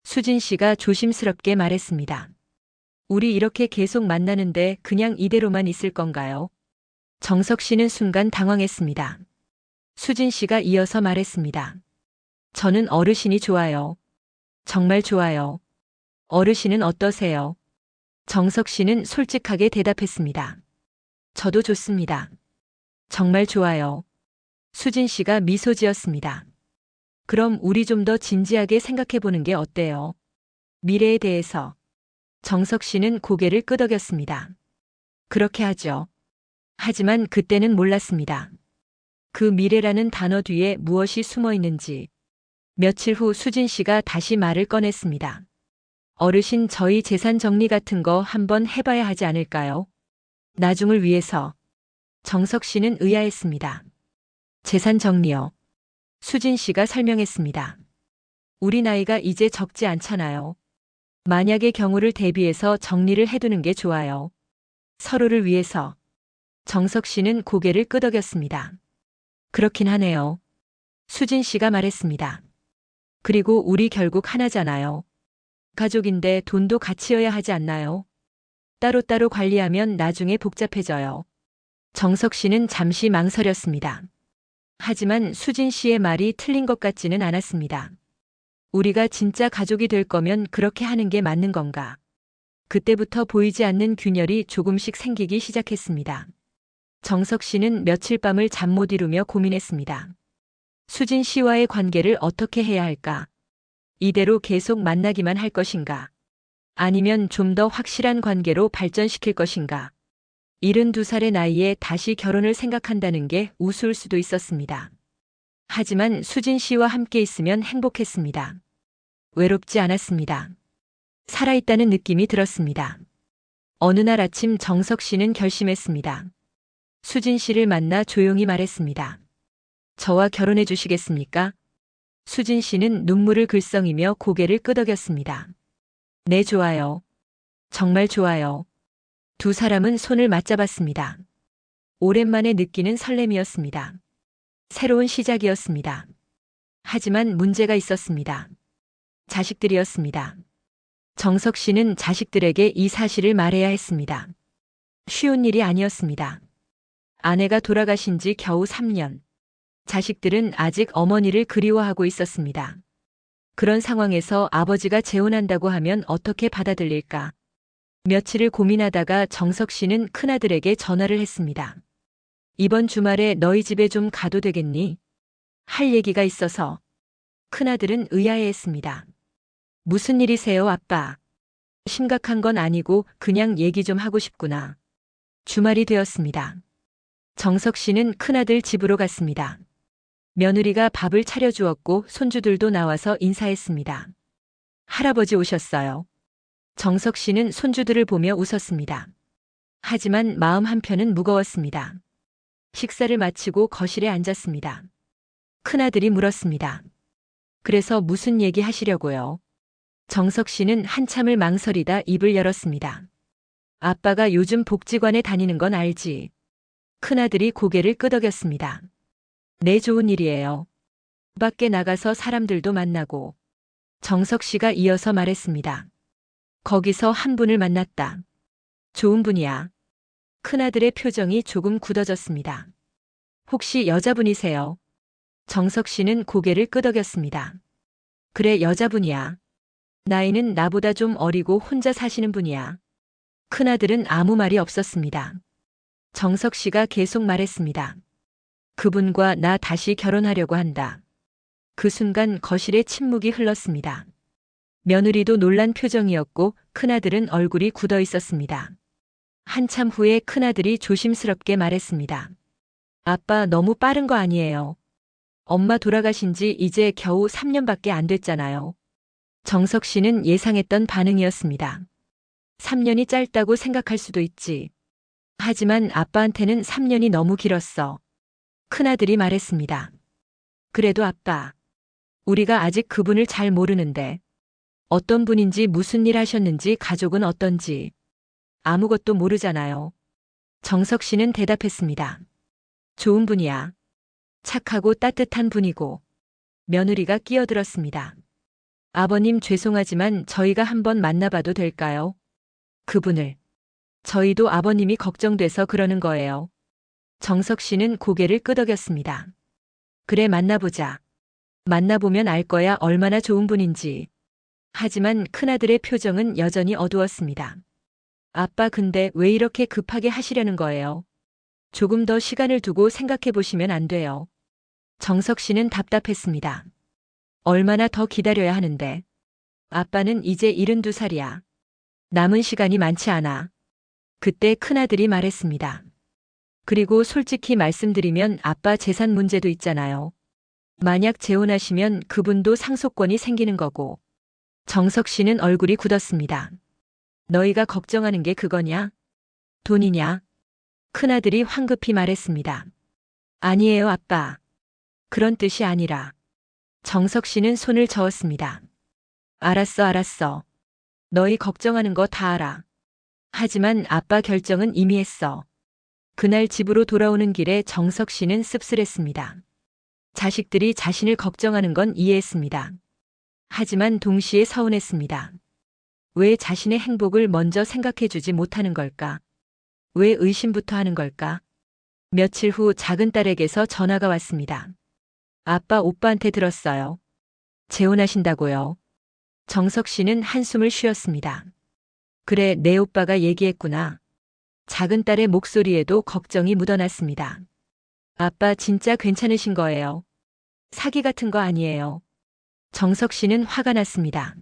수진 씨가 조심스럽게 말했습니다. 우리 이렇게 계속 만나는데 그냥 이대로만 있을 건가요? 정석 씨는 순간 당황했습니다. 수진 씨가 이어서 말했습니다. 저는 어르신이 좋아요. 정말 좋아요. 어르신은 어떠세요? 정석 씨는 솔직하게 대답했습니다. 저도 좋습니다. 정말 좋아요. 수진 씨가 미소 지었습니다. 그럼 우리 좀 더 진지하게 생각해 보는 게 어때요? 미래에 대해서. 정석 씨는 고개를 끄덕였습니다. 그렇게 하죠. 하지만 그때는 몰랐습니다. 그 미래라는 단어 뒤에 무엇이 숨어 있는지. 며칠 후 수진 씨가 다시 말을 꺼냈습니다. 어르신 저희 재산 정리 같은 거 한번 해봐야 하지 않을까요? 나중을 위해서. 정석 씨는 의아했습니다. 재산 정리요. 수진 씨가 설명했습니다. 우리 나이가 이제 적지 않잖아요. 만약의 경우를 대비해서 정리를 해두는 게 좋아요. 서로를 위해서. 정석 씨는 고개를 끄덕였습니다. 그렇긴 하네요. 수진 씨가 말했습니다. 그리고 우리 결국 하나잖아요. 가족인데 돈도 같이여야 하지 않나요? 따로따로 관리하면 나중에 복잡해져요. 정석 씨는 잠시 망설였습니다. 하지만 수진 씨의 말이 틀린 것 같지는 않았습니다. 우리가 진짜 가족이 될 거면 그렇게 하는 게 맞는 건가? 그때부터 보이지 않는 균열이 조금씩 생기기 시작했습니다. 정석 씨는 며칠 밤을 잠 못 이루며 고민했습니다. 수진 씨와의 관계를 어떻게 해야 할까? 이대로 계속 만나기만 할 것인가? 아니면 좀 더 확실한 관계로 발전시킬 것인가? 72살의 나이에 다시 결혼을 생각한다는 게 우스울 수도 있었습니다. 하지만 수진 씨와 함께 있으면 행복했습니다. 외롭지 않았습니다. 살아있다는 느낌이 들었습니다. 어느 날 아침 정석 씨는 결심했습니다. 수진 씨를 만나 조용히 말했습니다. 저와 결혼해 주시겠습니까? 수진 씨는 눈물을 글썽이며 고개를 끄덕였습니다. 네, 좋아요. 정말 좋아요. 두 사람은 손을 맞잡았습니다. 오랜만에 느끼는 설렘이었습니다. 새로운 시작이었습니다. 하지만 문제가 있었습니다. 자식들이었습니다. 정석 씨는 자식들에게 이 사실을 말해야 했습니다. 쉬운 일이 아니었습니다. 아내가 돌아가신 지 겨우 3년. 자식들은 아직 어머니를 그리워하고 있었습니다. 그런 상황에서 아버지가 재혼한다고 하면 어떻게 받아들일까? 며칠을 고민하다가 정석 씨는 큰아들에게 전화를 했습니다. 이번 주말에 너희 집에 좀 가도 되겠니? 할 얘기가 있어서. 큰아들은 의아해했습니다. 무슨 일이세요, 아빠? 심각한 건 아니고 그냥 얘기 좀 하고 싶구나. 주말이 되었습니다. 정석 씨는 큰아들 집으로 갔습니다. 며느리가 밥을 차려주었고 손주들도 나와서 인사했습니다. 할아버지 오셨어요. 정석 씨는 손주들을 보며 웃었습니다. 하지만 마음 한편은 무거웠습니다. 식사를 마치고 거실에 앉았습니다. 큰아들이 물었습니다. 그래서 무슨 얘기 하시려고요? 정석 씨는 한참을 망설이다 입을 열었습니다. 아빠가 요즘 복지관에 다니는 건 알지? 큰아들이 고개를 끄덕였습니다. 네, 좋은 일이에요. 밖에 나가서 사람들도 만나고. 정석 씨가 이어서 말했습니다. 거기서 한 분을 만났다. 좋은 분이야. 큰아들의 표정이 조금 굳어졌습니다. 혹시 여자분이세요? 정석 씨는 고개를 끄덕였습니다. 그래, 여자분이야. 나이는 나보다 좀 어리고 혼자 사시는 분이야. 큰아들은 아무 말이 없었습니다. 정석 씨가 계속 말했습니다. 그분과 나 다시 결혼하려고 한다. 그 순간 거실에 침묵이 흘렀습니다. 며느리도 놀란 표정이었고 큰아들은 얼굴이 굳어 있었습니다. 한참 후에 큰아들이 조심스럽게 말했습니다. 아빠, 너무 빠른 거 아니에요? 엄마 돌아가신 지 이제 겨우 3년밖에 안 됐잖아요. 정석 씨는 예상했던 반응이었습니다. 3년이 짧다고 생각할 수도 있지. 하지만 아빠한테는 3년이 너무 길었어. 큰아들이 말했습니다. 그래도 아빠, 우리가 아직 그분을 잘 모르는데 어떤 분인지 무슨 일 하셨는지 가족은 어떤지 아무것도 모르잖아요. 정석 씨는 대답했습니다. 좋은 분이야. 착하고 따뜻한 분이고. 며느리가 끼어들었습니다. 아버님, 죄송하지만 저희가 한번 만나봐도 될까요? 그분을. 저희도 아버님이 걱정돼서 그러는 거예요. 정석 씨는 고개를 끄덕였습니다. 그래, 만나보자. 만나보면 알 거야, 얼마나 좋은 분인지. 하지만 큰아들의 표정은 여전히 어두웠습니다. 아빠, 근데 왜 이렇게 급하게 하시려는 거예요? 조금 더 시간을 두고 생각해 보시면 안 돼요. 정석 씨는 답답했습니다. 얼마나 더 기다려야 하는데. 아빠는 이제 72살이야. 남은 시간이 많지 않아. 그때 큰아들이 말했습니다. 그리고 솔직히 말씀드리면 아빠 재산 문제도 있잖아요. 만약 재혼하시면 그분도 상속권이 생기는 거고. 정석 씨는 얼굴이 굳었습니다. 너희가 걱정하는 게 그거냐? 돈이냐? 큰아들이 황급히 말했습니다. 아니에요, 아빠. 그런 뜻이 아니라. 정석 씨는 손을 저었습니다. 알았어, 알았어. 너희 걱정하는 거 다 알아. 하지만 아빠 결정은 이미 했어. 그날 집으로 돌아오는 길에 정석 씨는 씁쓸했습니다. 자식들이 자신을 걱정하는 건 이해했습니다. 하지만 동시에 서운했습니다. 왜 자신의 행복을 먼저 생각해주지 못하는 걸까? 왜 의심부터 하는 걸까? 며칠 후 작은 딸에게서 전화가 왔습니다. 아빠, 오빠한테 들었어요. 재혼하신다고요. 정석 씨는 한숨을 쉬었습니다. 그래, 내 오빠가 얘기했구나. 작은 딸의 목소리에도 걱정이 묻어났습니다. 아빠, 진짜 괜찮으신 거예요? 사기 같은 거 아니에요. 정석 씨는 화가 났습니다.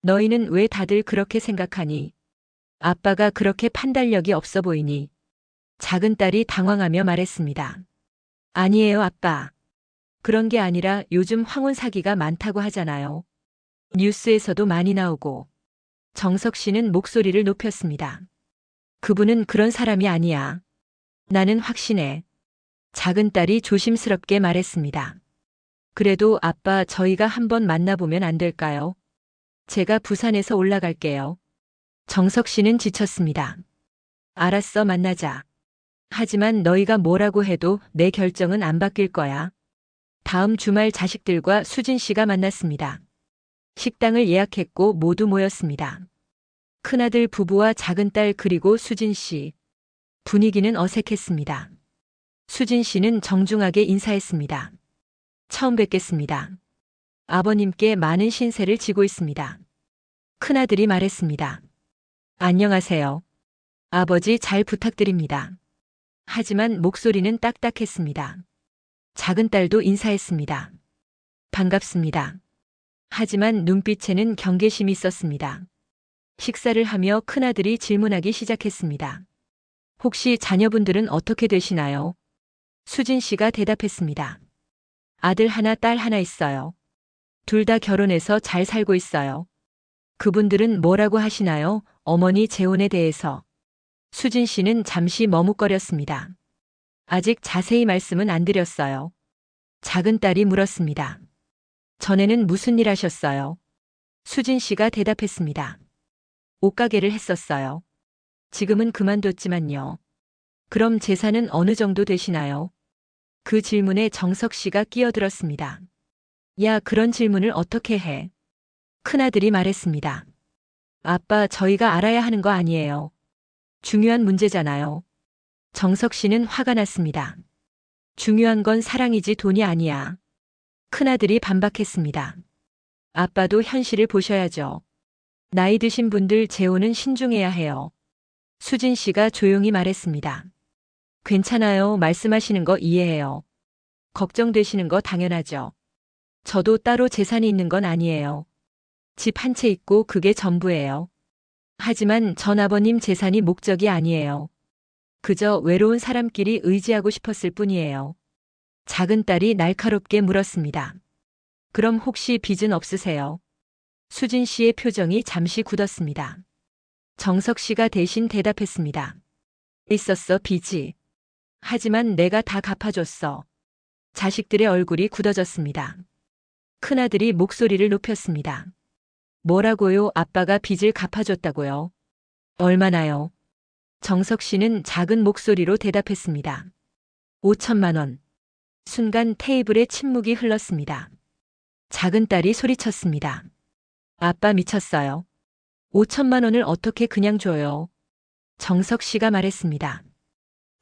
너희는 왜 다들 그렇게 생각하니? 아빠가 그렇게 판단력이 없어 보이니? 작은 딸이 당황하며 말했습니다. 아니에요, 아빠. 그런 게 아니라 요즘 황혼 사기가 많다고 하잖아요. 뉴스에서도 많이 나오고. 정석 씨는 목소리를 높였습니다. 그분은 그런 사람이 아니야. 나는 확신해. 작은 딸이 조심스럽게 말했습니다. 그래도 아빠 저희가 한번 만나보면 안 될까요? 제가 부산에서 올라갈게요. 정석 씨는 지쳤습니다. 알았어, 만나자. 하지만 너희가 뭐라고 해도 내 결정은 안 바뀔 거야. 다음 주말 자식들과 수진 씨가 만났습니다. 식당을 예약했고 모두 모였습니다. 큰아들 부부와 작은딸 그리고 수진 씨. 분위기는 어색했습니다. 수진 씨는 정중하게 인사했습니다. 처음 뵙겠습니다. 아버님께 많은 신세를 지고 있습니다. 큰아들이 말했습니다. 안녕하세요. 아버지 잘 부탁드립니다. 하지만 목소리는 딱딱했습니다. 작은 딸도 인사했습니다. 반갑습니다. 하지만 눈빛에는 경계심이 있었습니다. 식사를 하며 큰아들이 질문하기 시작했습니다. 혹시 자녀분들은 어떻게 되시나요? 수진 씨가 대답했습니다. 아들 하나, 딸 하나 있어요. 둘 다 결혼해서 잘 살고 있어요. 그분들은 뭐라고 하시나요? 어머니 재혼에 대해서. 수진 씨는 잠시 머뭇거렸습니다. 아직 자세히 말씀은 안 드렸어요. 작은 딸이 물었습니다. 전에는 무슨 일 하셨어요? 수진 씨가 대답했습니다. 옷가게를 했었어요. 지금은 그만뒀지만요. 그럼 재산은 어느 정도 되시나요? 그 질문에 정석 씨가 끼어들었습니다. 야, 그런 질문을 어떻게 해? 큰아들이 말했습니다. 아빠, 저희가 알아야 하는 거 아니에요. 중요한 문제잖아요. 정석 씨는 화가 났습니다. 중요한 건 사랑이지 돈이 아니야. 큰아들이 반박했습니다. 아빠도 현실을 보셔야죠. 나이 드신 분들 재혼은 신중해야 해요. 수진 씨가 조용히 말했습니다. 괜찮아요. 말씀하시는 거 이해해요. 걱정되시는 거 당연하죠. 저도 따로 재산이 있는 건 아니에요. 집 한 채 있고 그게 전부예요. 하지만 전 아버님 재산이 목적이 아니에요. 그저 외로운 사람끼리 의지하고 싶었을 뿐이에요. 작은 딸이 날카롭게 물었습니다. 그럼 혹시 빚은 없으세요? 수진 씨의 표정이 잠시 굳었습니다. 정석 씨가 대신 대답했습니다. 있었어, 빚이. 하지만 내가 다 갚아줬어. 자식들의 얼굴이 굳어졌습니다. 큰아들이 목소리를 높였습니다. 뭐라고요? 아빠가 빚을 갚아줬다고요? 얼마나요? 정석 씨는 작은 목소리로 대답했습니다. 5천만 원. 순간 테이블에 침묵이 흘렀습니다. 작은 딸이 소리쳤습니다. 아빠 미쳤어요. 5천만 원을 어떻게 그냥 줘요? 정석 씨가 말했습니다.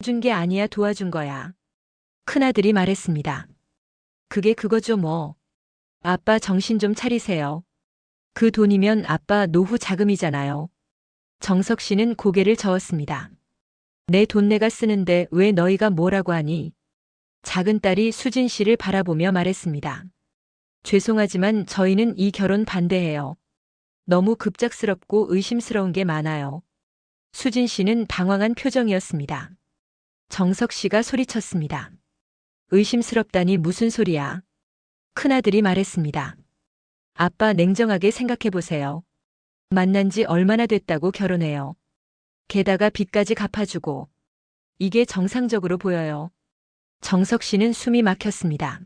준 게 아니야, 도와준 거야. 큰아들이 말했습니다. 그게 그거죠 뭐. 아빠 정신 좀 차리세요. 그 돈이면 아빠 노후 자금이잖아요. 정석 씨는 고개를 저었습니다. 내 돈 내가 쓰는데 왜 너희가 뭐라고 하니? 작은 딸이 수진 씨를 바라보며 말했습니다. 죄송하지만 저희는 이 결혼 반대해요. 너무 급작스럽고 의심스러운 게 많아요. 수진 씨는 당황한 표정이었습니다. 정석 씨가 소리쳤습니다. 의심스럽다니 무슨 소리야? 큰아들이 말했습니다. 아빠 냉정하게 생각해보세요. 만난 지 얼마나 됐다고 결혼해요. 게다가 빚까지 갚아주고. 이게 정상적으로 보여요. 정석 씨는 숨이 막혔습니다.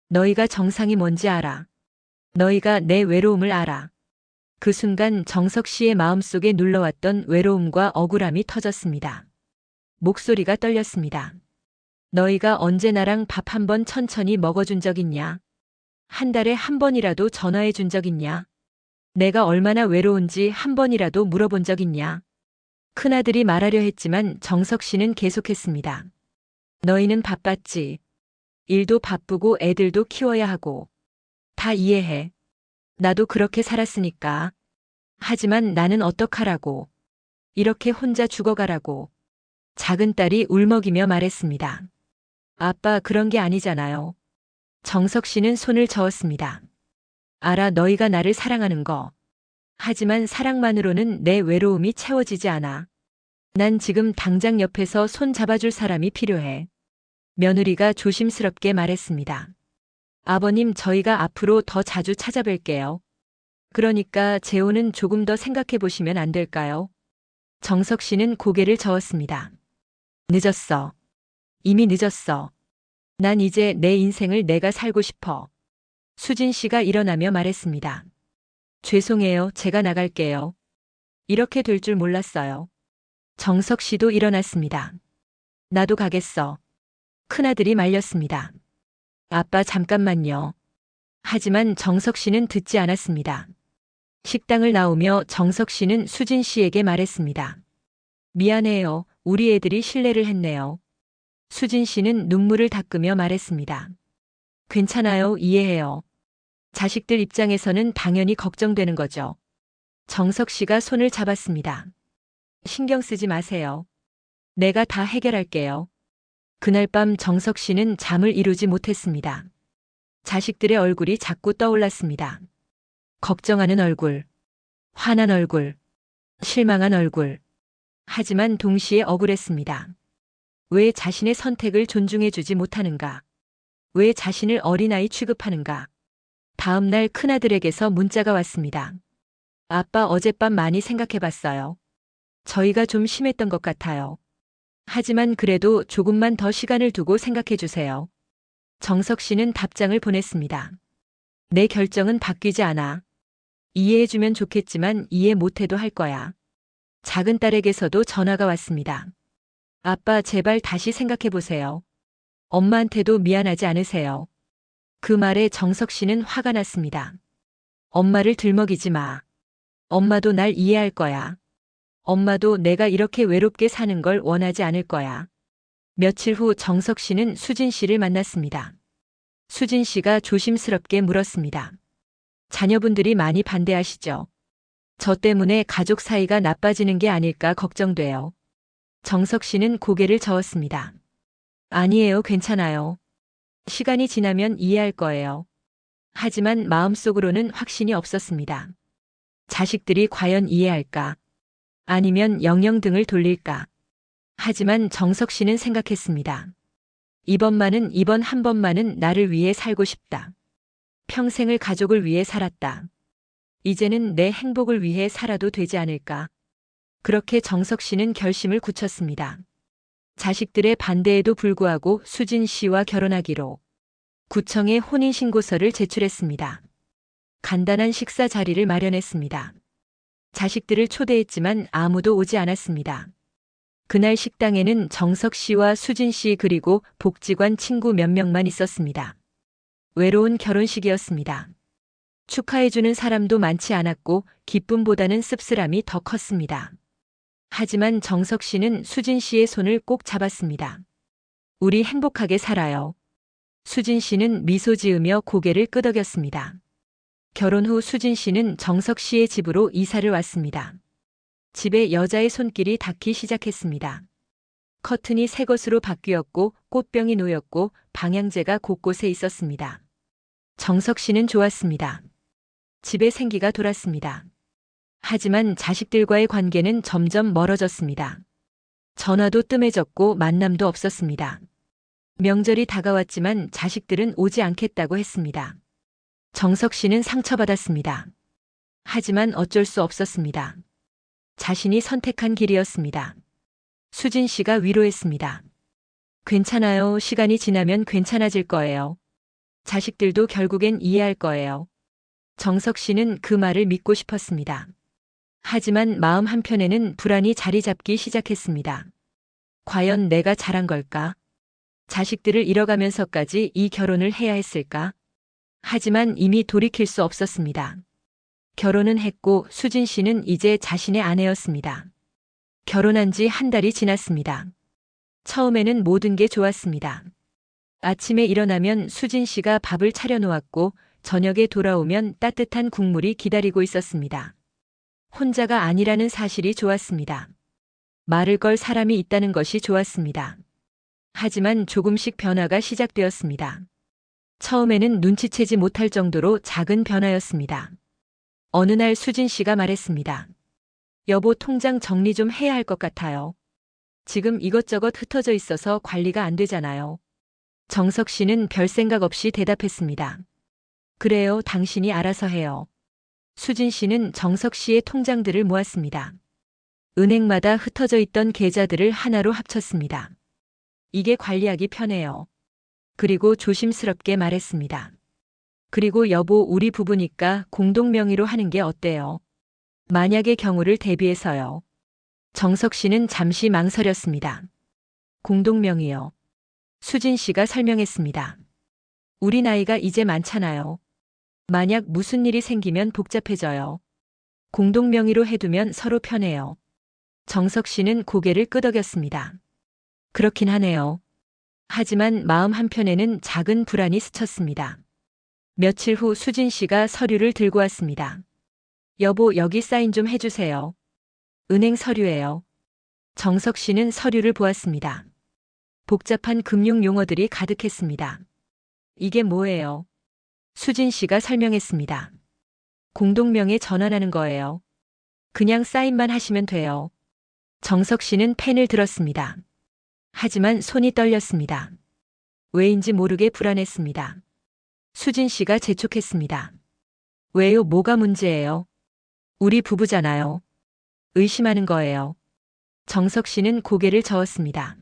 너희가 정상이 뭔지 알아. 너희가 내 외로움을 알아. 그 순간 정석 씨의 마음속에 눌러왔던 외로움과 억울함이 터졌습니다. 목소리가 떨렸습니다. 너희가 언제 나랑 밥 한 번 천천히 먹어준 적 있냐? 한 달에 한 번이라도 전화해 준 적 있냐? 내가 얼마나 외로운지 한 번이라도 물어본 적 있냐? 큰아들이 말하려 했지만 정석 씨는 계속했습니다. 너희는 바빴지. 일도 바쁘고 애들도 키워야 하고. 다 이해해. 나도 그렇게 살았으니까. 하지만 나는 어떡하라고. 이렇게 혼자 죽어가라고. 작은 딸이 울먹이며 말했습니다. 아빠, 그런 게 아니잖아요. 정석 씨는 손을 저었습니다. 알아, 너희가 나를 사랑하는 거. 하지만 사랑만으로는 내 외로움이 채워지지 않아. 난 지금 당장 옆에서 손 잡아줄 사람이 필요해. 며느리가 조심스럽게 말했습니다. 아버님, 저희가 앞으로 더 자주 찾아뵐게요. 그러니까 재혼은 조금 더 생각해 보시면 안 될까요? 정석 씨는 고개를 저었습니다. 늦었어. 이미 늦었어. 난 이제 내 인생을 내가 살고 싶어. 수진 씨가 일어나며 말했습니다. 죄송해요. 제가 나갈게요. 이렇게 될 줄 몰랐어요. 정석 씨도 일어났습니다. 나도 가겠어. 큰아들이 말렸습니다. 아빠 잠깐만요. 하지만 정석 씨는 듣지 않았습니다. 식당을 나오며 정석 씨는 수진 씨에게 말했습니다. 미안해요. 우리 애들이 실례를 했네요. 수진 씨는 눈물을 닦으며 말했습니다. 괜찮아요. 이해해요. 자식들 입장에서는 당연히 걱정되는 거죠. 정석 씨가 손을 잡았습니다. 신경 쓰지 마세요. 내가 다 해결할게요. 그날 밤 정석 씨는 잠을 이루지 못했습니다. 자식들의 얼굴이 자꾸 떠올랐습니다. 걱정하는 얼굴, 화난 얼굴, 실망한 얼굴. 하지만 동시에 억울했습니다. 왜 자신의 선택을 존중해주지 못하는가? 왜 자신을 어린아이 취급하는가? 다음 날 큰아들에게서 문자가 왔습니다. 아빠 어젯밤 많이 생각해봤어요. 저희가 좀 심했던 것 같아요. 하지만 그래도 조금만 더 시간을 두고 생각해주세요. 정석 씨는 답장을 보냈습니다. 내 결정은 바뀌지 않아. 이해해주면 좋겠지만 이해 못해도 할 거야. 작은 딸에게서도 전화가 왔습니다. 아빠 제발 다시 생각해보세요. 엄마한테도 미안하지 않으세요. 그 말에 정석 씨는 화가 났습니다. 엄마를 들먹이지 마. 엄마도 날 이해할 거야. 엄마도 내가 이렇게 외롭게 사는 걸 원하지 않을 거야. 며칠 후 정석 씨는 수진 씨를 만났습니다. 수진 씨가 조심스럽게 물었습니다. 자녀분들이 많이 반대하시죠? 저 때문에 가족 사이가 나빠지는 게 아닐까 걱정돼요. 정석 씨는 고개를 저었습니다. 아니에요, 괜찮아요. 시간이 지나면 이해할 거예요. 하지만 마음속으로는 확신이 없었습니다. 자식들이 과연 이해할까? 아니면 영영등을 돌릴까? 하지만 정석 씨는 생각했습니다. 이번 한 번만은 나를 위해 살고 싶다. 평생을 가족을 위해 살았다. 이제는 내 행복을 위해 살아도 되지 않을까? 그렇게 정석 씨는 결심을 굳혔습니다. 자식들의 반대에도 불구하고 수진 씨와 결혼하기로 구청에 혼인신고서를 제출했습니다. 간단한 식사 자리를 마련했습니다. 자식들을 초대했지만 아무도 오지 않았습니다. 그날 식당에는 정석 씨와 수진 씨 그리고 복지관 친구 몇 명만 있었습니다. 외로운 결혼식이었습니다. 축하해주는 사람도 많지 않았고 기쁨보다는 씁쓸함이 더 컸습니다. 하지만 정석 씨는 수진 씨의 손을 꼭 잡았습니다. 우리 행복하게 살아요. 수진 씨는 미소 지으며 고개를 끄덕였습니다. 결혼 후 수진 씨는 정석 씨의 집으로 이사를 왔습니다. 집에 여자의 손길이 닿기 시작했습니다. 커튼이 새 것으로 바뀌었고 꽃병이 놓였고 방향제가 곳곳에 있었습니다. 정석 씨는 좋았습니다. 집에 생기가 돌았습니다. 하지만 자식들과의 관계는 점점 멀어졌습니다. 전화도 뜸해졌고 만남도 없었습니다. 명절이 다가왔지만 자식들은 오지 않겠다고 했습니다. 정석 씨는 상처받았습니다. 하지만 어쩔 수 없었습니다. 자신이 선택한 길이었습니다. 수진 씨가 위로했습니다. 괜찮아요. 시간이 지나면 괜찮아질 거예요. 자식들도 결국엔 이해할 거예요. 정석 씨는 그 말을 믿고 싶었습니다. 하지만 마음 한편에는 불안이 자리 잡기 시작했습니다. 과연 내가 잘한 걸까? 자식들을 잃어가면서까지 이 결혼을 해야 했을까? 하지만 이미 돌이킬 수 없었습니다. 결혼은 했고 수진 씨는 이제 자신의 아내였습니다. 결혼한 지 한 달이 지났습니다. 처음에는 모든 게 좋았습니다. 아침에 일어나면 수진 씨가 밥을 차려놓았고 저녁에 돌아오면 따뜻한 국물이 기다리고 있었습니다. 혼자가 아니라는 사실이 좋았습니다. 말을 걸 사람이 있다는 것이 좋았습니다. 하지만 조금씩 변화가 시작되었습니다. 처음에는 눈치채지 못할 정도로 작은 변화였습니다. 어느 날 수진 씨가 말했습니다. 여보, 통장 정리 좀 해야 할 것 같아요. 지금 이것저것 흩어져 있어서 관리가 안 되잖아요. 정석 씨는 별 생각 없이 대답했습니다. 그래요, 당신이 알아서 해요. 수진 씨는 정석 씨의 통장들을 모았습니다. 은행마다 흩어져 있던 계좌들을 하나로 합쳤습니다. 이게 관리하기 편해요. 그리고 조심스럽게 말했습니다. 그리고 여보, 우리 부부니까 공동 명의로 하는 게 어때요? 만약의 경우를 대비해서요. 정석 씨는 잠시 망설였습니다. 공동 명의요. 수진 씨가 설명했습니다. 우리 나이가 이제 많잖아요. 만약 무슨 일이 생기면 복잡해져요. 공동 명의로 해두면 서로 편해요. 정석 씨는 고개를 끄덕였습니다. 그렇긴 하네요. 하지만 마음 한편에는 작은 불안이 스쳤습니다. 며칠 후 수진 씨가 서류를 들고 왔습니다. 여보, 여기 사인 좀 해주세요. 은행 서류예요. 정석 씨는 서류를 보았습니다. 복잡한 금융 용어들이 가득했습니다. 이게 뭐예요? 수진 씨가 설명했습니다. 공동명에 전환하는 거예요. 그냥 사인만 하시면 돼요. 정석 씨는 펜을 들었습니다. 하지만 손이 떨렸습니다. 왜인지 모르게 불안했습니다. 수진 씨가 재촉했습니다. 왜요? 뭐가 문제예요? 우리 부부잖아요. 의심하는 거예요. 정석 씨는 고개를 저었습니다.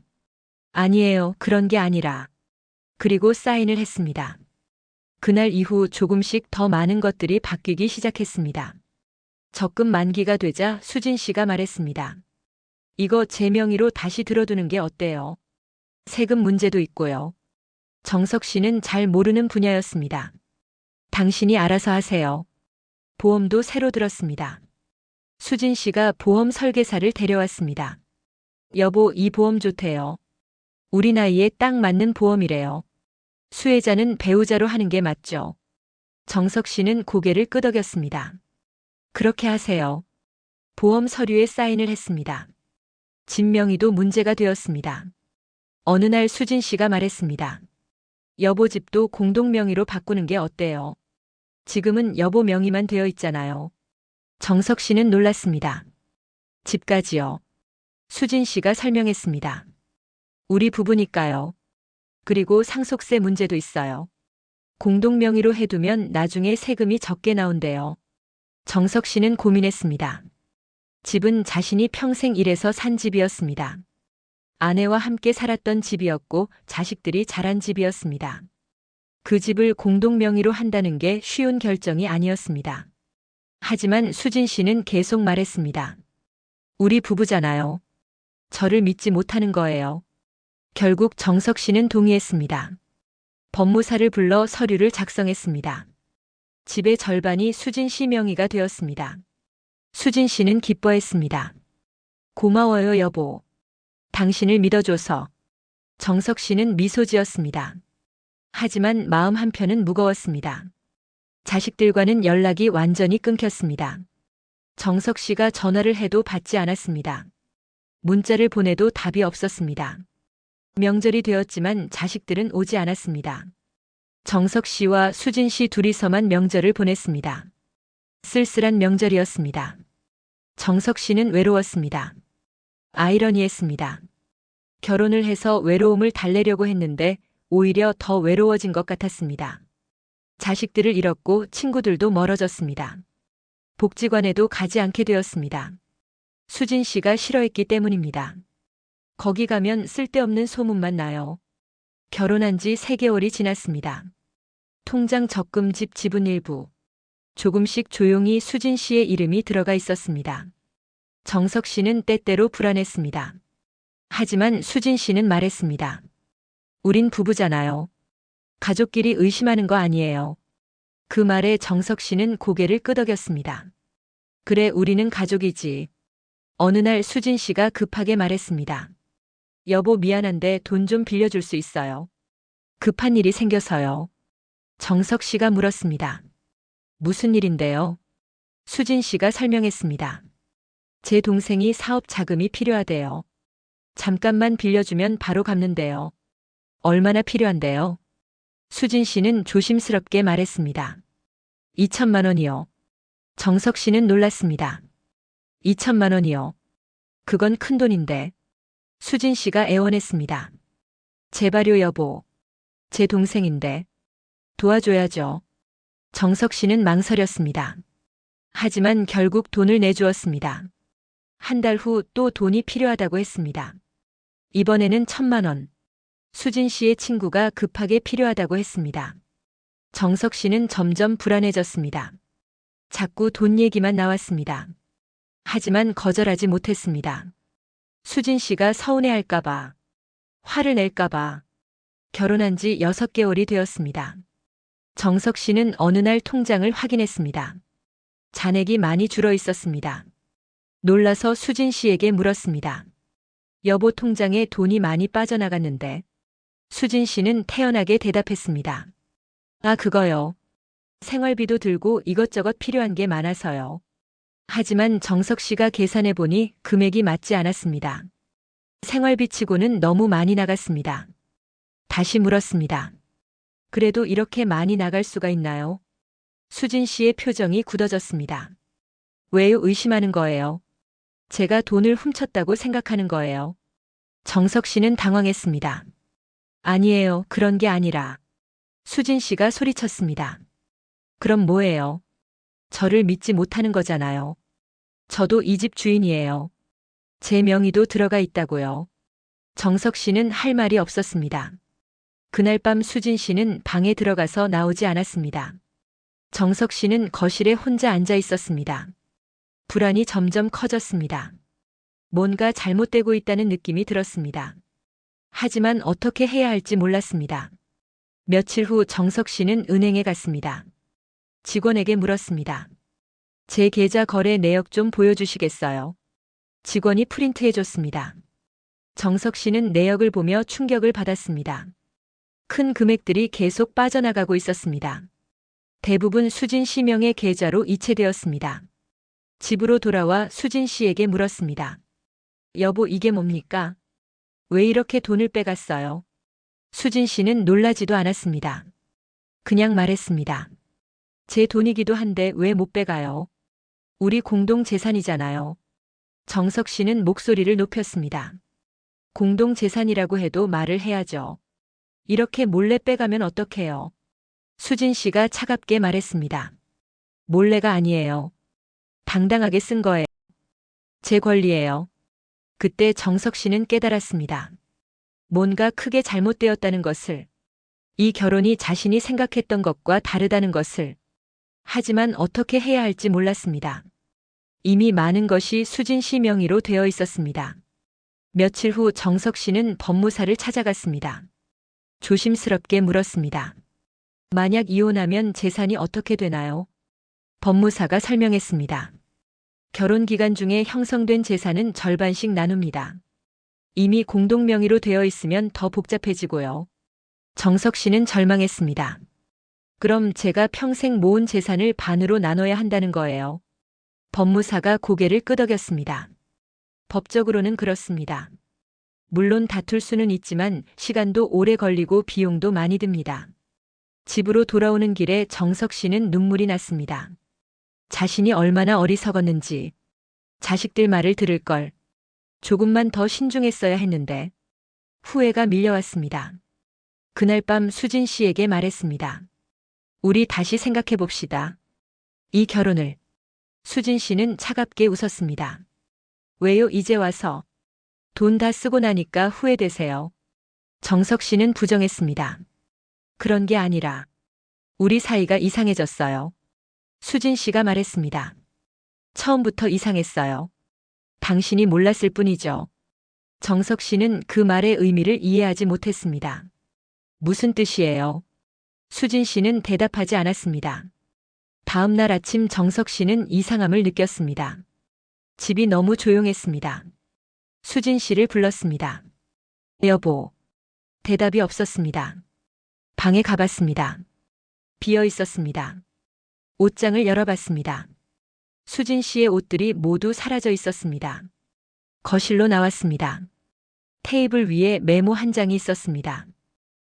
아니에요. 그런 게 아니라. 그리고 사인을 했습니다. 그날 이후 조금씩 더 많은 것들이 바뀌기 시작했습니다. 적금 만기가 되자 수진 씨가 말했습니다. 이거 제 명의로 다시 들어두는 게 어때요? 세금 문제도 있고요. 정석 씨는 잘 모르는 분야였습니다. 당신이 알아서 하세요. 보험도 새로 들었습니다. 수진 씨가 보험 설계사를 데려왔습니다. 여보, 이 보험 좋대요. 우리 나이에 딱 맞는 보험이래요. 수혜자는 배우자로 하는 게 맞죠? 정석 씨는 고개를 끄덕였습니다. 그렇게 하세요. 보험 서류에 사인을 했습니다. 집 명의도 문제가 되었습니다. 어느 날 수진 씨가 말했습니다. 여보, 집도 공동 명의로 바꾸는 게 어때요? 지금은 여보 명의만 되어 있잖아요. 정석 씨는 놀랐습니다. 집까지요. 수진 씨가 설명했습니다. 우리 부부니까요. 그리고 상속세 문제도 있어요. 공동 명의로 해두면 나중에 세금이 적게 나온대요. 정석 씨는 고민했습니다. 집은 자신이 평생 일해서 산 집이었습니다. 아내와 함께 살았던 집이었고 자식들이 자란 집이었습니다. 그 집을 공동 명의로 한다는 게 쉬운 결정이 아니었습니다. 하지만 수진 씨는 계속 말했습니다. 우리 부부잖아요. 저를 믿지 못하는 거예요. 결국 정석 씨는 동의했습니다. 법무사를 불러 서류를 작성했습니다. 집의 절반이 수진 씨 명의가 되었습니다. 수진 씨는 기뻐했습니다. 고마워요, 여보. 당신을 믿어줘서. 정석 씨는 미소 지었습니다. 하지만 마음 한편은 무거웠습니다. 자식들과는 연락이 완전히 끊겼습니다. 정석 씨가 전화를 해도 받지 않았습니다. 문자를 보내도 답이 없었습니다. 명절이 되었지만 자식들은 오지 않았습니다. 정석 씨와 수진 씨 둘이서만 명절을 보냈습니다. 쓸쓸한 명절이었습니다. 정석 씨는 외로웠습니다. 아이러니했습니다. 결혼을 해서 외로움을 달래려고 했는데 오히려 더 외로워진 것 같았습니다. 자식들을 잃었고 친구들도 멀어졌습니다. 복지관에도 가지 않게 되었습니다. 수진 씨가 싫어했기 때문입니다. 거기 가면 쓸데없는 소문만 나요. 결혼한 지 3개월이 지났습니다. 통장 적금 집 지분 일부. 조금씩 조용히 수진 씨의 이름이 들어가 있었습니다. 정석 씨는 때때로 불안했습니다. 하지만 수진 씨는 말했습니다. 우린 부부잖아요. 가족끼리 의심하는 거 아니에요. 그 말에 정석 씨는 고개를 끄덕였습니다. 그래, 우리는 가족이지. 어느 날 수진 씨가 급하게 말했습니다. 여보, 미안한데 돈 좀 빌려줄 수 있어요? 급한 일이 생겨서요. 정석 씨가 물었습니다. 무슨 일인데요? 수진 씨가 설명했습니다. 제 동생이 사업 자금이 필요하대요. 잠깐만 빌려주면 바로 갚는데요. 얼마나 필요한데요? 수진 씨는 조심스럽게 말했습니다. 2천만 원이요. 정석 씨는 놀랐습니다. 2천만 원이요. 그건 큰 돈인데. 수진 씨가 애원했습니다. 제발요, 여보. 제 동생인데. 도와줘야죠. 정석 씨는 망설였습니다. 하지만 결국 돈을 내주었습니다. 한 달 후 또 돈이 필요하다고 했습니다. 이번에는 1,000만 원. 수진 씨의 친구가 급하게 필요하다고 했습니다. 정석 씨는 점점 불안해졌습니다. 자꾸 돈 얘기만 나왔습니다. 하지만 거절하지 못했습니다. 수진 씨가 서운해할까봐, 화를 낼까봐. 결혼한 지 6개월이 되었습니다. 정석 씨는 어느 날 통장을 확인했습니다. 잔액이 많이 줄어 있었습니다. 놀라서 수진 씨에게 물었습니다. 여보, 통장에 돈이 많이 빠져나갔는데. 수진 씨는 태연하게 대답했습니다. 아, 그거요. 생활비도 들고 이것저것 필요한 게 많아서요. 하지만 정석 씨가 계산해 보니 금액이 맞지 않았습니다. 생활비 치고는 너무 많이 나갔습니다. 다시 물었습니다. 그래도 이렇게 많이 나갈 수가 있나요? 수진 씨의 표정이 굳어졌습니다. 왜요? 의심하는 거예요. 제가 돈을 훔쳤다고 생각하는 거예요. 정석 씨는 당황했습니다. 아니에요. 그런 게 아니라. 수진 씨가 소리쳤습니다. 그럼 뭐예요? 저를 믿지 못하는 거잖아요. 저도 이 집 주인이에요. 제 명의도 들어가 있다고요. 정석 씨는 할 말이 없었습니다. 그날 밤 수진 씨는 방에 들어가서 나오지 않았습니다. 정석 씨는 거실에 혼자 앉아 있었습니다. 불안이 점점 커졌습니다. 뭔가 잘못되고 있다는 느낌이 들었습니다. 하지만 어떻게 해야 할지 몰랐습니다. 며칠 후 정석 씨는 은행에 갔습니다. 직원에게 물었습니다. 제 계좌 거래 내역 좀 보여주시겠어요? 직원이 프린트해 줬습니다. 정석 씨는 내역을 보며 충격을 받았습니다. 큰 금액들이 계속 빠져나가고 있었습니다. 대부분 수진 씨 명의 계좌로 이체되었습니다. 집으로 돌아와 수진 씨에게 물었습니다. 여보, 이게 뭡니까? 왜 이렇게 돈을 빼갔어요? 수진 씨는 놀라지도 않았습니다. 그냥 말했습니다. 제 돈이기도 한데 왜 못 빼가요? 우리 공동 재산이잖아요. 정석 씨는 목소리를 높였습니다. 공동 재산이라고 해도 말을 해야죠. 이렇게 몰래 빼가면 어떡해요? 수진 씨가 차갑게 말했습니다. 몰래가 아니에요. 당당하게 쓴 거예요. 제 권리예요. 그때 정석 씨는 깨달았습니다. 뭔가 크게 잘못되었다는 것을. 이 결혼이 자신이 생각했던 것과 다르다는 것을. 하지만 어떻게 해야 할지 몰랐습니다. 이미 많은 것이 수진 씨 명의로 되어 있었습니다. 며칠 후 정석 씨는 법무사를 찾아갔습니다. 조심스럽게 물었습니다. 만약 이혼하면 재산이 어떻게 되나요? 법무사가 설명했습니다. 결혼 기간 중에 형성된 재산은 절반씩 나눕니다. 이미 공동 명의로 되어 있으면 더 복잡해지고요. 정석 씨는 절망했습니다. 그럼 제가 평생 모은 재산을 반으로 나눠야 한다는 거예요. 법무사가 고개를 끄덕였습니다. 법적으로는 그렇습니다. 물론 다툴 수는 있지만 시간도 오래 걸리고 비용도 많이 듭니다. 집으로 돌아오는 길에 정석 씨는 눈물이 났습니다. 자신이 얼마나 어리석었는지, 자식들 말을 들을 걸, 조금만 더 신중했어야 했는데, 후회가 밀려왔습니다. 그날 밤 수진 씨에게 말했습니다. 우리 다시 생각해 봅시다. 이 결혼을. 수진 씨는 차갑게 웃었습니다. 왜요, 이제 와서? 돈 다 쓰고 나니까 후회되세요. 정석 씨는 부정했습니다. 그런 게 아니라, 우리 사이가 이상해졌어요. 수진 씨가 말했습니다. 처음부터 이상했어요. 당신이 몰랐을 뿐이죠. 정석 씨는 그 말의 의미를 이해하지 못했습니다. 무슨 뜻이에요? 수진 씨는 대답하지 않았습니다. 다음 날 아침 정석 씨는 이상함을 느꼈습니다. 집이 너무 조용했습니다. 수진 씨를 불렀습니다. 여보. 대답이 없었습니다. 방에 가봤습니다. 비어 있었습니다. 옷장을 열어봤습니다. 수진 씨의 옷들이 모두 사라져 있었습니다. 거실로 나왔습니다. 테이블 위에 메모 한 장이 있었습니다.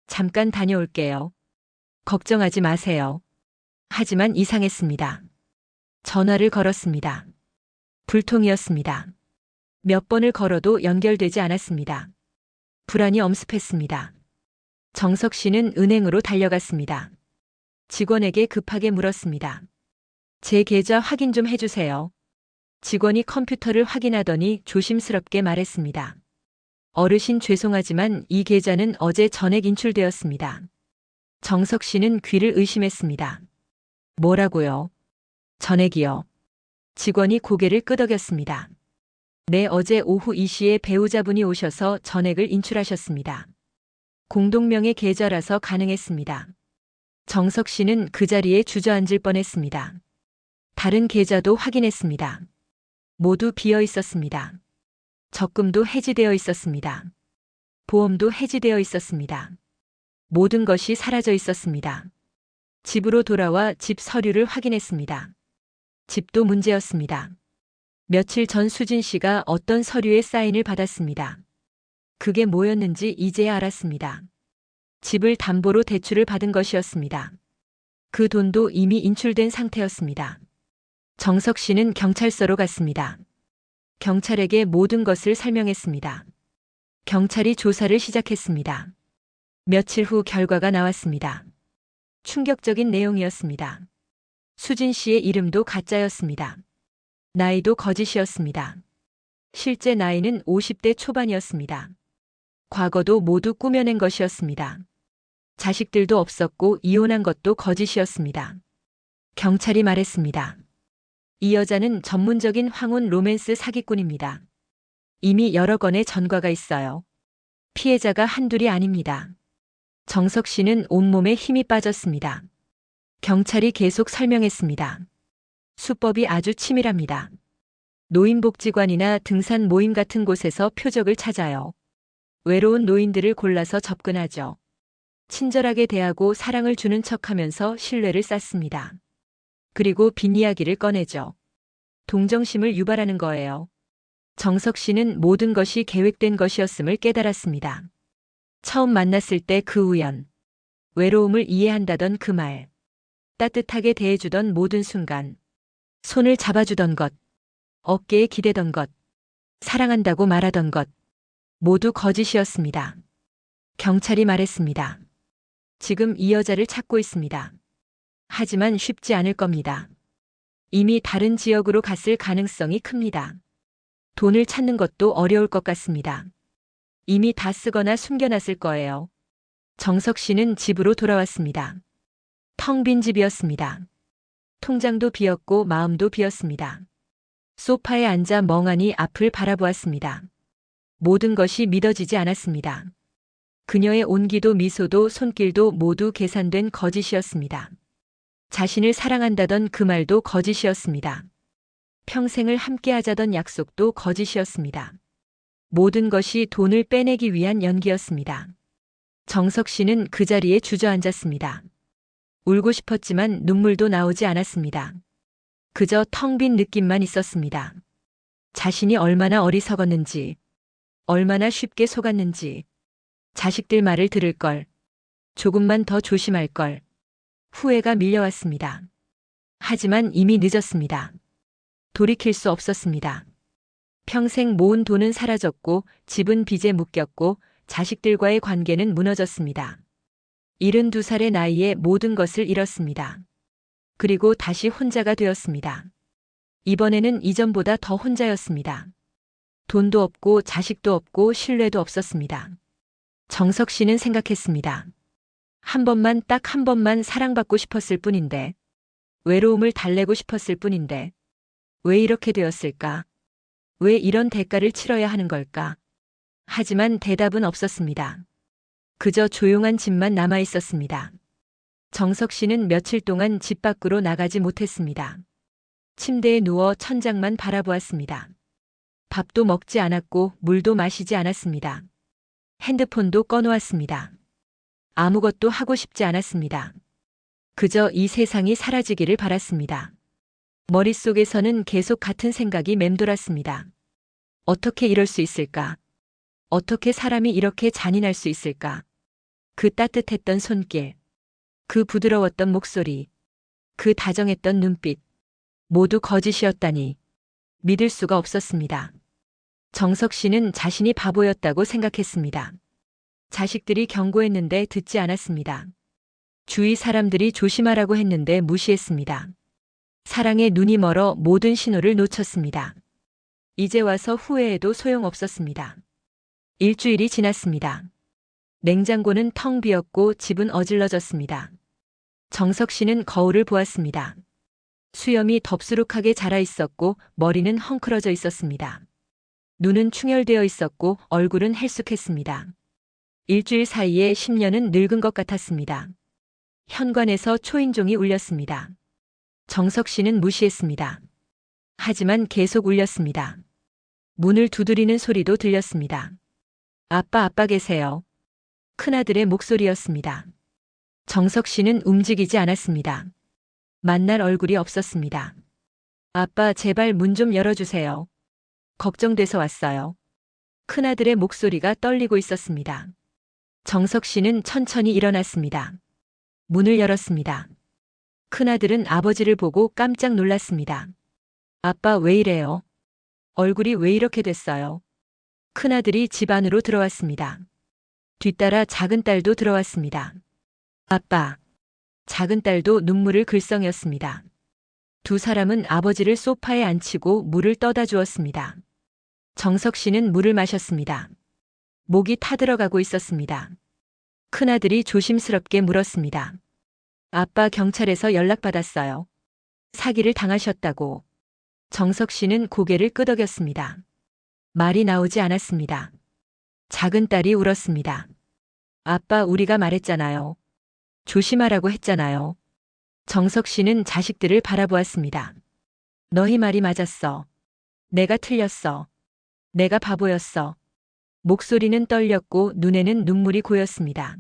잠깐 다녀올게요. 걱정하지 마세요. 하지만 이상했습니다. 전화를 걸었습니다. 불통이었습니다. 몇 번을 걸어도 연결되지 않았습니다. 불안이 엄습했습니다. 정석 씨는 은행으로 달려갔습니다. 직원에게 급하게 물었습니다. 제 계좌 확인 좀 해주세요. 직원이 컴퓨터를 확인하더니 조심스럽게 말했습니다. 어르신 죄송하지만 이 계좌는 어제 전액 인출되었습니다. 정석 씨는 귀를 의심했습니다. 뭐라고요? 전액이요. 직원이 고개를 끄덕였습니다. 네, 어제 오후 2시에 배우자분이 오셔서 전액을 인출하셨습니다. 공동명의 계좌라서 가능했습니다. 정석 씨는 그 자리에 주저앉을 뻔했습니다. 다른 계좌도 확인했습니다. 모두 비어 있었습니다. 적금도 해지되어 있었습니다. 보험도 해지되어 있었습니다. 모든 것이 사라져 있었습니다. 집으로 돌아와 집 서류를 확인했습니다. 집도 문제였습니다. 며칠 전 수진 씨가 어떤 서류에 사인을 받았습니다. 그게 뭐였는지 이제야 알았습니다. 집을 담보로 대출을 받은 것이었습니다. 그 돈도 이미 인출된 상태였습니다. 정석 씨는 경찰서로 갔습니다. 경찰에게 모든 것을 설명했습니다. 경찰이 조사를 시작했습니다. 며칠 후 결과가 나왔습니다. 충격적인 내용이었습니다. 수진 씨의 이름도 가짜였습니다. 나이도 거짓이었습니다. 실제 나이는 50대 초반이었습니다. 과거도 모두 꾸며낸 것이었습니다. 자식들도 없었고 이혼한 것도 거짓이었습니다. 경찰이 말했습니다. 이 여자는 전문적인 황혼 로맨스 사기꾼입니다. 이미 여러 건의 전과가 있어요. 피해자가 한둘이 아닙니다. 정석 씨는 온몸에 힘이 빠졌습니다. 경찰이 계속 설명했습니다. 수법이 아주 치밀합니다. 노인복지관이나 등산 모임 같은 곳에서 표적을 찾아요. 외로운 노인들을 골라서 접근하죠. 친절하게 대하고 사랑을 주는 척하면서 신뢰를 쌓습니다. 그리고 빈이야기를 꺼내죠. 동정심을 유발하는 거예요. 정석 씨는 모든 것이 계획된 것이었음을 깨달았습니다. 처음 만났을 때 그 우연, 외로움을 이해한다던 그 말, 따뜻하게 대해주던 모든 순간, 손을 잡아주던 것, 어깨에 기대던 것, 사랑한다고 말하던 것, 모두 거짓이었습니다. 경찰이 말했습니다. 지금 이 여자를 찾고 있습니다. 하지만 쉽지 않을 겁니다. 이미 다른 지역으로 갔을 가능성이 큽니다. 돈을 찾는 것도 어려울 것 같습니다. 이미 다 쓰거나 숨겨놨을 거예요. 정석 씨는 집으로 돌아왔습니다. 텅 빈 집이었습니다. 통장도 비었고 마음도 비었습니다. 소파에 앉아 멍하니 앞을 바라보았습니다. 모든 것이 믿어지지 않았습니다. 그녀의 온기도 미소도 손길도 모두 계산된 거짓이었습니다. 자신을 사랑한다던 그 말도 거짓이었습니다. 평생을 함께하자던 약속도 거짓이었습니다. 모든 것이 돈을 빼내기 위한 연기였습니다. 정석 씨는 그 자리에 주저앉았습니다. 울고 싶었지만 눈물도 나오지 않았습니다. 그저 텅 빈 느낌만 있었습니다. 자신이 얼마나 어리석었는지, 얼마나 쉽게 속았는지, 자식들 말을 들을 걸, 조금만 더 조심할 걸, 후회가 밀려왔습니다. 하지만 이미 늦었습니다. 돌이킬 수 없었습니다. 평생 모은 돈은 사라졌고 집은 빚에 묶였고 자식들과의 관계는 무너졌습니다. 72살의 나이에 모든 것을 잃었습니다. 그리고 다시 혼자가 되었습니다. 이번에는 이전보다 더 혼자였습니다. 돈도 없고 자식도 없고 신뢰도 없었습니다. 정석 씨는 생각했습니다. 한 번만 딱 한 번만 사랑받고 싶었을 뿐인데, 외로움을 달래고 싶었을 뿐인데, 왜 이렇게 되었을까? 왜 이런 대가를 치러야 하는 걸까? 하지만 대답은 없었습니다. 그저 조용한 집만 남아 있었습니다. 정석 씨는 며칠 동안 집 밖으로 나가지 못했습니다. 침대에 누워 천장만 바라보았습니다. 밥도 먹지 않았고 물도 마시지 않았습니다. 핸드폰도 꺼놓았습니다. 아무것도 하고 싶지 않았습니다. 그저 이 세상이 사라지기를 바랐습니다. 머릿속에서는 계속 같은 생각이 맴돌았습니다. 어떻게 이럴 수 있을까? 어떻게 사람이 이렇게 잔인할 수 있을까? 그 따뜻했던 손길, 그 부드러웠던 목소리, 그 다정했던 눈빛, 모두 거짓이었다니 믿을 수가 없었습니다. 정석 씨는 자신이 바보였다고 생각했습니다. 자식들이 경고했는데 듣지 않았습니다. 주위 사람들이 조심하라고 했는데 무시했습니다. 사랑에 눈이 멀어 모든 신호를 놓쳤습니다. 이제 와서 후회해도 소용없었습니다. 일주일이 지났습니다. 냉장고는 텅 비었고 집은 어질러졌습니다. 정석 씨는 거울을 보았습니다. 수염이 덥수룩하게 자라 있었고 머리는 헝클어져 있었습니다. 눈은 충혈되어 있었고 얼굴은 헬쑥했습니다. 일주일 사이에 10년은 늙은 것 같았습니다. 현관에서 초인종이 울렸습니다. 정석 씨는 무시했습니다. 하지만 계속 울렸습니다. 문을 두드리는 소리도 들렸습니다. 아빠 계세요. 큰아들의 목소리였습니다. 정석 씨는 움직이지 않았습니다. 만날 얼굴이 없었습니다. 아빠 제발 문 좀 열어주세요. 걱정돼서 왔어요. 큰아들의 목소리가 떨리고 있었습니다. 정석 씨는 천천히 일어났습니다. 문을 열었습니다. 큰아들은 아버지를 보고 깜짝 놀랐습니다. 아빠 왜 이래요? 얼굴이 왜 이렇게 됐어요? 큰아들이 집 안으로 들어왔습니다. 뒤따라 작은 딸도 들어왔습니다. 아빠. 작은 딸도 눈물을 글썽였습니다. 두 사람은 아버지를 소파에 앉히고 물을 떠다 주었습니다. 정석 씨는 물을 마셨습니다. 목이 타들어가고 있었습니다. 큰아들이 조심스럽게 물었습니다. 아빠 경찰에서 연락받았어요. 사기를 당하셨다고. 정석 씨는 고개를 끄덕였습니다. 말이 나오지 않았습니다. 작은 딸이 울었습니다. 아빠 우리가 말했잖아요. 조심하라고 했잖아요. 정석 씨는 자식들을 바라보았습니다. 너희 말이 맞았어. 내가 틀렸어. 내가 바보였어. 목소리는 떨렸고 눈에는 눈물이 고였습니다.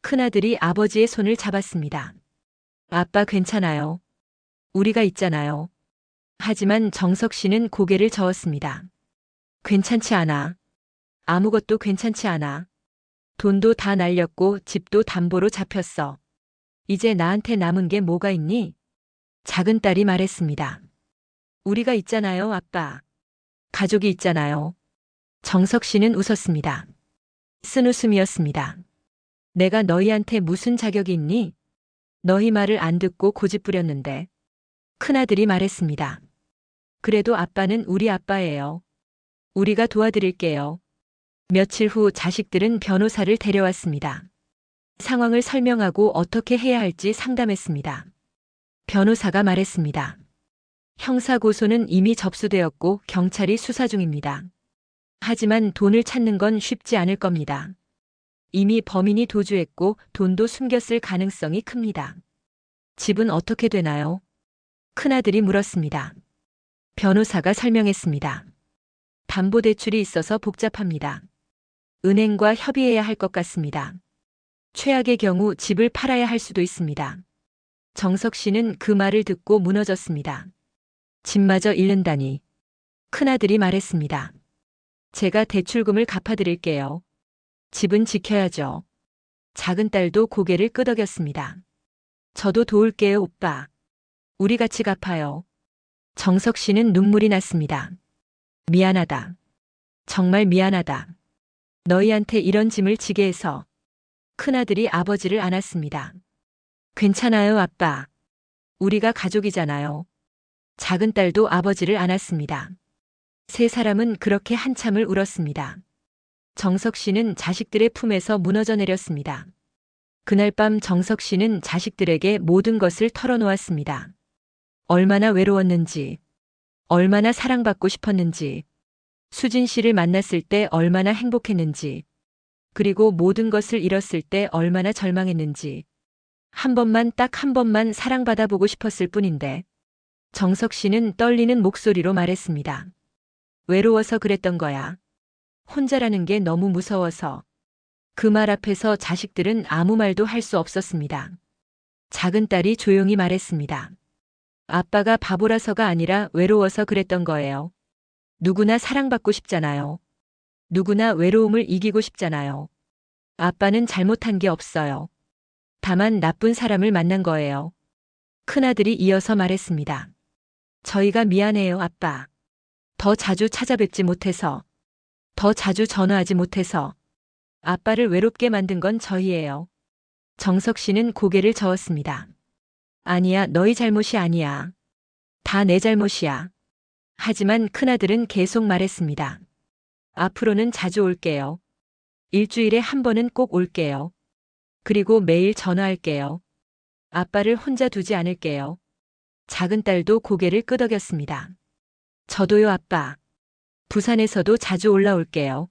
큰아들이 아버지의 손을 잡았습니다. 아빠 괜찮아요. 우리가 있잖아요. 하지만 정석 씨는 고개를 저었습니다. 괜찮지 않아. 아무것도 괜찮지 않아. 돈도 다 날렸고 집도 담보로 잡혔어. 이제 나한테 남은 게 뭐가 있니? 작은 딸이 말했습니다. 우리가 있잖아요, 아빠. 가족이 있잖아요. 정석 씨는 웃었습니다. 쓴 웃음이었습니다. 내가 너희한테 무슨 자격이 있니? 너희 말을 안 듣고 고집부렸는데. 큰아들이 말했습니다. 그래도 아빠는 우리 아빠예요. 우리가 도와드릴게요. 며칠 후 자식들은 변호사를 데려왔습니다. 상황을 설명하고 어떻게 해야 할지 상담했습니다. 변호사가 말했습니다. 형사고소는 이미 접수되었고 경찰이 수사 중입니다. 하지만 돈을 찾는 건 쉽지 않을 겁니다. 이미 범인이 도주했고 돈도 숨겼을 가능성이 큽니다. 집은 어떻게 되나요? 큰아들이 물었습니다. 변호사가 설명했습니다. 담보대출이 있어서 복잡합니다. 은행과 협의해야 할 것 같습니다. 최악의 경우 집을 팔아야 할 수도 있습니다. 정석 씨는 그 말을 듣고 무너졌습니다. 집마저 잃는다니. 큰아들이 말했습니다. 제가 대출금을 갚아드릴게요. 집은 지켜야죠. 작은 딸도 고개를 끄덕였습니다. 저도 도울게요, 오빠. 우리 같이 갚아요. 정석 씨는 눈물이 났습니다. 미안하다. 정말 미안하다. 너희한테 이런 짐을 지게 해서. 큰아들이 아버지를 안았습니다. 괜찮아요, 아빠. 우리가 가족이잖아요. 작은 딸도 아버지를 안았습니다. 세 사람은 그렇게 한참을 울었습니다. 정석 씨는 자식들의 품에서 무너져 내렸습니다. 그날 밤 정석 씨는 자식들에게 모든 것을 털어놓았습니다. 얼마나 외로웠는지, 얼마나 사랑받고 싶었는지, 수진 씨를 만났을 때 얼마나 행복했는지, 그리고 모든 것을 잃었을 때 얼마나 절망했는지, 한 번만 딱 한 번만 사랑받아 보고 싶었을 뿐인데, 정석 씨는 떨리는 목소리로 말했습니다. 외로워서 그랬던 거야. 혼자라는 게 너무 무서워서. 그 말 앞에서 자식들은 아무 말도 할 수 없었습니다. 작은 딸이 조용히 말했습니다. 아빠가 바보라서가 아니라 외로워서 그랬던 거예요. 누구나 사랑받고 싶잖아요. 누구나 외로움을 이기고 싶잖아요. 아빠는 잘못한 게 없어요. 다만 나쁜 사람을 만난 거예요. 큰아들이 이어서 말했습니다. 저희가 미안해요, 아빠. 더 자주 찾아뵙지 못해서. 더 자주 전화하지 못해서. 아빠를 외롭게 만든 건 저희예요. 정석 씨는 고개를 저었습니다. 아니야, 너희 잘못이 아니야. 다 내 잘못이야. 하지만 큰아들은 계속 말했습니다. 앞으로는 자주 올게요. 일주일에 한 번은 꼭 올게요. 그리고 매일 전화할게요. 아빠를 혼자 두지 않을게요. 작은 딸도 고개를 끄덕였습니다. 저도요, 아빠. 부산에서도 자주 올라올게요.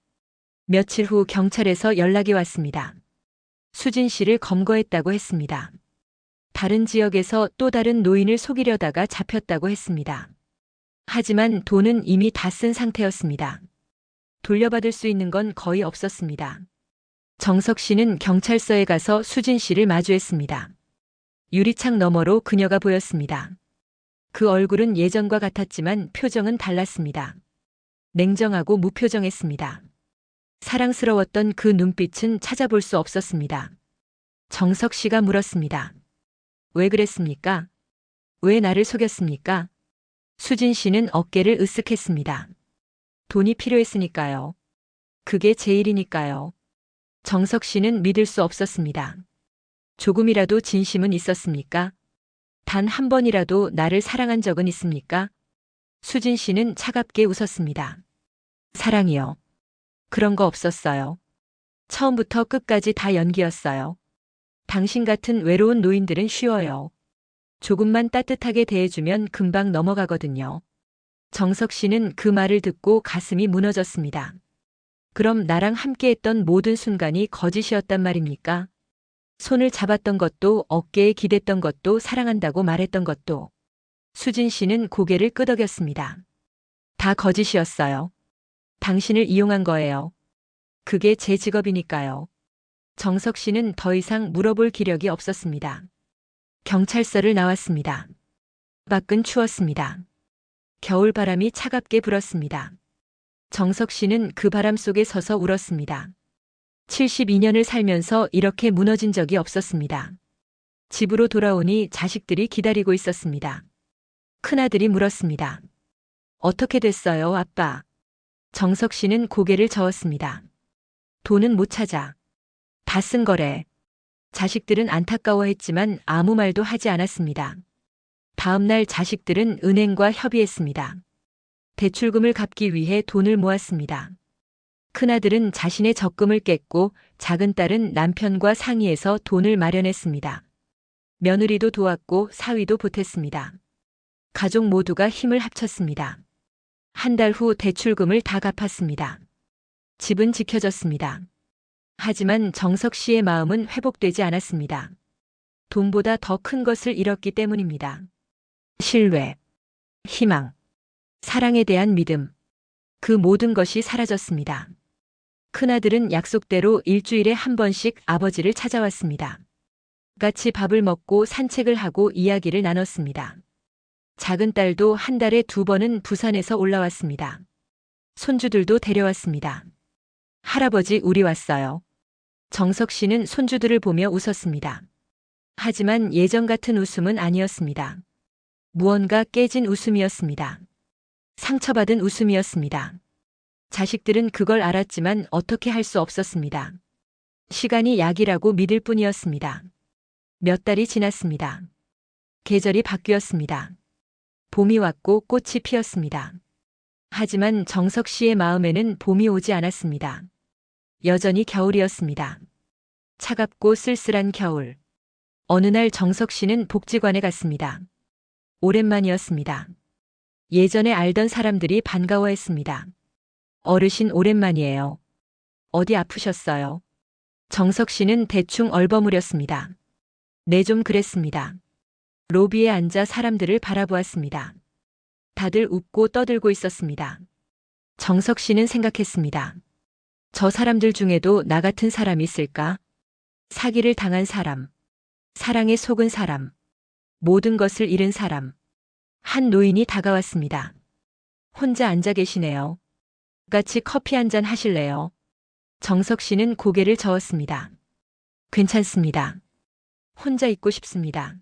며칠 후 경찰에서 연락이 왔습니다. 수진 씨를 검거했다고 했습니다. 다른 지역에서 또 다른 노인을 속이려다가 잡혔다고 했습니다. 하지만 돈은 이미 다 쓴 상태였습니다. 돌려받을 수 있는 건 거의 없었습니다. 정석 씨는 경찰서에 가서 수진 씨를 마주했습니다. 유리창 너머로 그녀가 보였습니다. 그 얼굴은 예전과 같았지만 표정은 달랐습니다. 냉정하고 무표정했습니다. 사랑스러웠던 그 눈빛은 찾아볼 수 없었습니다. 정석 씨가 물었습니다. 왜 그랬습니까? 왜 나를 속였습니까? 수진 씨는 어깨를 으쓱했습니다. 돈이 필요했으니까요. 그게 제 일이니까요. 정석 씨는 믿을 수 없었습니다. 조금이라도 진심은 있었습니까? 단 한 번이라도 나를 사랑한 적은 있습니까? 수진 씨는 차갑게 웃었습니다. 사랑이요. 그런 거 없었어요. 처음부터 끝까지 다 연기였어요. 당신 같은 외로운 노인들은 쉬워요. 조금만 따뜻하게 대해주면 금방 넘어가거든요. 정석 씨는 그 말을 듣고 가슴이 무너졌습니다. 그럼 나랑 함께했던 모든 순간이 거짓이었단 말입니까? 손을 잡았던 것도, 어깨에 기댔던 것도, 사랑한다고 말했던 것도. 수진 씨는 고개를 끄덕였습니다. 다 거짓이었어요. 당신을 이용한 거예요. 그게 제 직업이니까요. 정석 씨는 더 이상 물어볼 기력이 없었습니다. 경찰서를 나왔습니다. 밖은 추웠습니다. 겨울바람이 차갑게 불었습니다. 정석 씨는 그 바람 속에 서서 울었습니다. 72년을 살면서 이렇게 무너진 적이 없었습니다. 집으로 돌아오니 자식들이 기다리고 있었습니다. 큰아들이 물었습니다. 어떻게 됐어요, 아빠? 정석 씨는 고개를 저었습니다. 돈은 못 찾아. 다 쓴 거래. 자식들은 안타까워했지만 아무 말도 하지 않았습니다. 다음 날 자식들은 은행과 협의했습니다. 대출금을 갚기 위해 돈을 모았습니다. 큰아들은 자신의 적금을 깼고 작은 딸은 남편과 상의해서 돈을 마련했습니다. 며느리도 도왔고 사위도 보탰습니다. 가족 모두가 힘을 합쳤습니다. 한 달 후 대출금을 다 갚았습니다. 집은 지켜졌습니다. 하지만 정석 씨의 마음은 회복되지 않았습니다. 돈보다 더 큰 것을 잃었기 때문입니다. 신뢰, 희망, 사랑에 대한 믿음, 그 모든 것이 사라졌습니다. 큰아들은 약속대로 일주일에 한 번씩 아버지를 찾아왔습니다. 같이 밥을 먹고 산책을 하고 이야기를 나눴습니다. 작은 딸도 한 달에 2번은 부산에서 올라왔습니다. 손주들도 데려왔습니다. 할아버지, 우리 왔어요. 정석 씨는 손주들을 보며 웃었습니다. 하지만 예전 같은 웃음은 아니었습니다. 무언가 깨진 웃음이었습니다. 상처받은 웃음이었습니다. 자식들은 그걸 알았지만 어떻게 할 수 없었습니다. 시간이 약이라고 믿을 뿐이었습니다. 몇 달이 지났습니다. 계절이 바뀌었습니다. 봄이 왔고 꽃이 피었습니다. 하지만 정석 씨의 마음에는 봄이 오지 않았습니다. 여전히 겨울이었습니다. 차갑고 쓸쓸한 겨울. 어느 날 정석 씨는 복지관에 갔습니다. 오랜만이었습니다. 예전에 알던 사람들이 반가워했습니다. 어르신 오랜만이에요. 어디 아프셨어요? 정석 씨는 대충 얼버무렸습니다. 네, 좀 그랬습니다. 로비에 앉아 사람들을 바라보았습니다. 다들 웃고 떠들고 있었습니다. 정석 씨는 생각했습니다. 저 사람들 중에도 나 같은 사람이 있을까? 사기를 당한 사람, 사랑에 속은 사람, 모든 것을 잃은 사람. 한 노인이 다가왔습니다. 혼자 앉아 계시네요. 같이 커피 한 잔 하실래요? 정석 씨는 고개를 저었습니다. 괜찮습니다. 혼자 있고 싶습니다.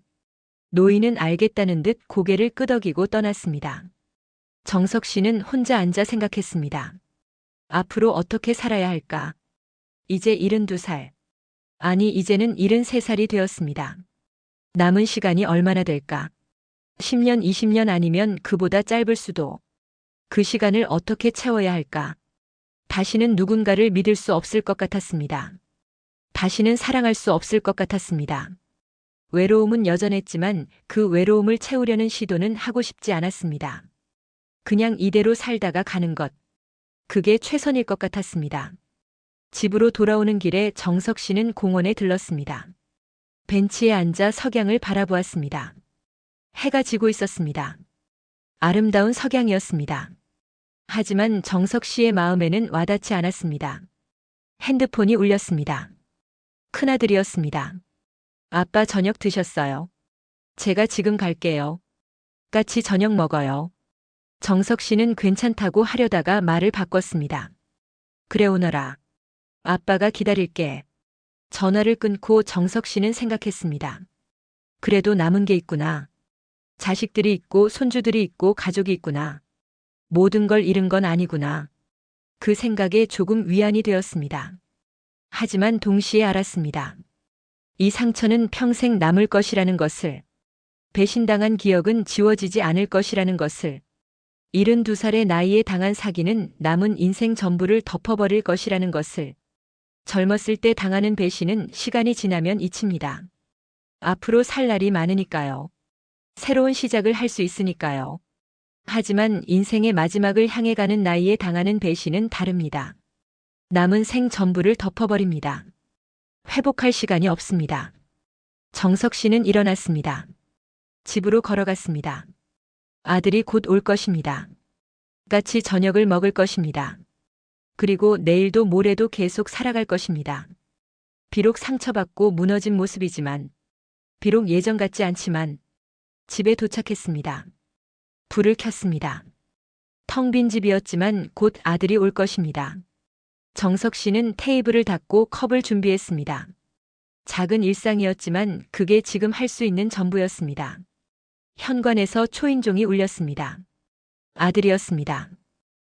노인은 알겠다는 듯 고개를 끄덕이고 떠났습니다. 정석 씨는 혼자 앉아 생각했습니다. 앞으로 어떻게 살아야 할까? 이제 72살. 아니, 이제는 73살이 되었습니다. 남은 시간이 얼마나 될까? 10년, 20년 아니면 그보다 짧을 수도. 그 시간을 어떻게 채워야 할까? 다시는 누군가를 믿을 수 없을 것 같았습니다. 다시는 사랑할 수 없을 것 같았습니다. 외로움은 여전했지만 그 외로움을 채우려는 시도는 하고 싶지 않았습니다. 그냥 이대로 살다가 가는 것. 그게 최선일 것 같았습니다. 집으로 돌아오는 길에 정석 씨는 공원에 들렀습니다. 벤치에 앉아 석양을 바라보았습니다. 해가 지고 있었습니다. 아름다운 석양이었습니다. 하지만 정석 씨의 마음에는 와닿지 않았습니다. 핸드폰이 울렸습니다. 큰아들이었습니다. 아빠 저녁 드셨어요? 제가 지금 갈게요. 같이 저녁 먹어요. 정석 씨는 괜찮다고 하려다가 말을 바꿨습니다. 그래 오너라. 아빠가 기다릴게. 전화를 끊고 정석 씨는 생각했습니다. 그래도 남은 게 있구나. 자식들이 있고 손주들이 있고 가족이 있구나. 모든 걸 잃은 건 아니구나. 그 생각에 조금 위안이 되었습니다. 하지만 동시에 알았습니다. 이 상처는 평생 남을 것이라는 것을, 배신당한 기억은 지워지지 않을 것이라는 것을, 72살의 나이에 당한 사기는 남은 인생 전부를 덮어버릴 것이라는 것을, 젊었을 때 당하는 배신은 시간이 지나면 잊힙니다. 앞으로 살 날이 많으니까요. 새로운 시작을 할 수 있으니까요. 하지만 인생의 마지막을 향해 가는 나이에 당하는 배신은 다릅니다. 남은 생 전부를 덮어버립니다. 회복할 시간이 없습니다. 정석 씨는 일어났습니다. 집으로 걸어갔습니다. 아들이 곧 올 것입니다. 같이 저녁을 먹을 것입니다. 그리고 내일도 모레도 계속 살아갈 것입니다. 비록 상처받고 무너진 모습이지만, 비록 예전 같지 않지만, 집에 도착했습니다. 불을 켰습니다. 텅 빈 집이었지만 곧 아들이 올 것입니다. 정석 씨는 테이블을 닫고 컵을 준비했습니다. 작은 일상이었지만 그게 지금 할 수 있는 전부였습니다. 현관에서 초인종이 울렸습니다. 아들이었습니다.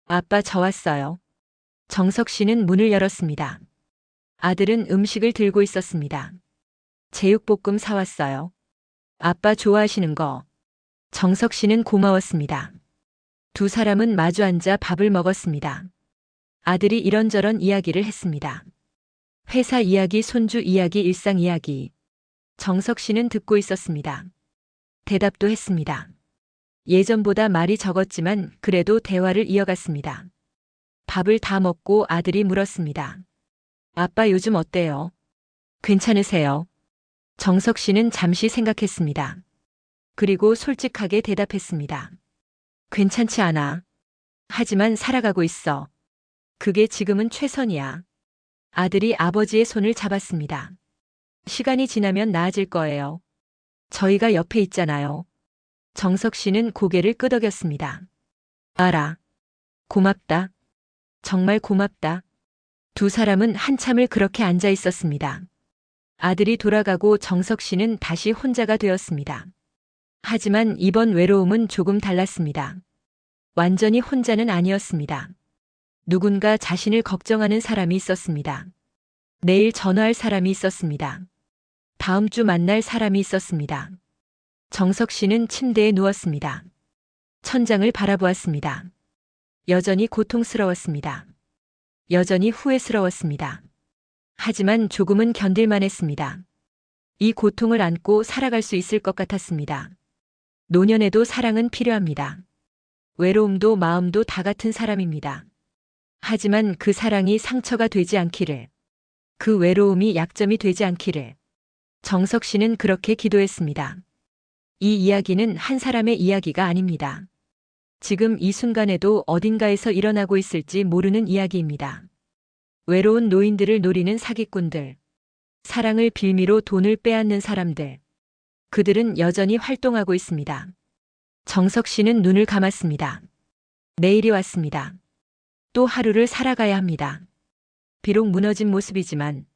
아빠 저 왔어요. 정석 씨는 문을 열었습니다. 아들은 음식을 들고 있었습니다. 제육볶음 사왔어요. 아빠 좋아하시는 거. 정석 씨는 고마웠습니다. 두 사람은 마주 앉아 밥을 먹었습니다. 아들이 이런저런 이야기를 했습니다. 회사 이야기, 손주 이야기, 일상 이야기. 정석 씨는 듣고 있었습니다. 대답도 했습니다. 예전보다 말이 적었지만 그래도 대화를 이어갔습니다. 밥을 다 먹고 아들이 물었습니다. 아빠 요즘 어때요? 괜찮으세요? 정석 씨는 잠시 생각했습니다. 그리고 솔직하게 대답했습니다. 괜찮지 않아. 하지만 살아가고 있어. 그게 지금은 최선이야. 아들이 아버지의 손을 잡았습니다. 시간이 지나면 나아질 거예요. 저희가 옆에 있잖아요. 정석 씨는 고개를 끄덕였습니다. 알아. 고맙다. 정말 고맙다. 두 사람은 한참을 그렇게 앉아 있었습니다. 아들이 돌아가고 정석 씨는 다시 혼자가 되었습니다. 하지만 이번 외로움은 조금 달랐습니다. 완전히 혼자는 아니었습니다. 누군가 자신을 걱정하는 사람이 있었습니다. 내일 전화할 사람이 있었습니다. 다음 주 만날 사람이 있었습니다. 정석 씨는 침대에 누웠습니다. 천장을 바라보았습니다. 여전히 고통스러웠습니다. 여전히 후회스러웠습니다. 하지만 조금은 견딜만 했습니다. 이 고통을 안고 살아갈 수 있을 것 같았습니다. 노년에도 사랑은 필요합니다. 외로움도 마음도 다 같은 사람입니다. 하지만 그 사랑이 상처가 되지 않기를, 그 외로움이 약점이 되지 않기를. 정석 씨는 그렇게 기도했습니다. 이 이야기는 한 사람의 이야기가 아닙니다. 지금 이 순간에도 어딘가에서 일어나고 있을지 모르는 이야기입니다. 외로운 노인들을 노리는 사기꾼들, 사랑을 빌미로 돈을 빼앗는 사람들, 그들은 여전히 활동하고 있습니다. 정석 씨는 눈을 감았습니다. 내일이 왔습니다. 또 하루를 살아가야 합니다. 비록 무너진 모습이지만,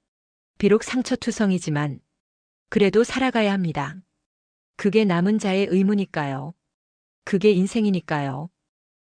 비록 상처투성이지만, 그래도 살아가야 합니다. 그게 남은 자의 의무니까요. 그게 인생이니까요.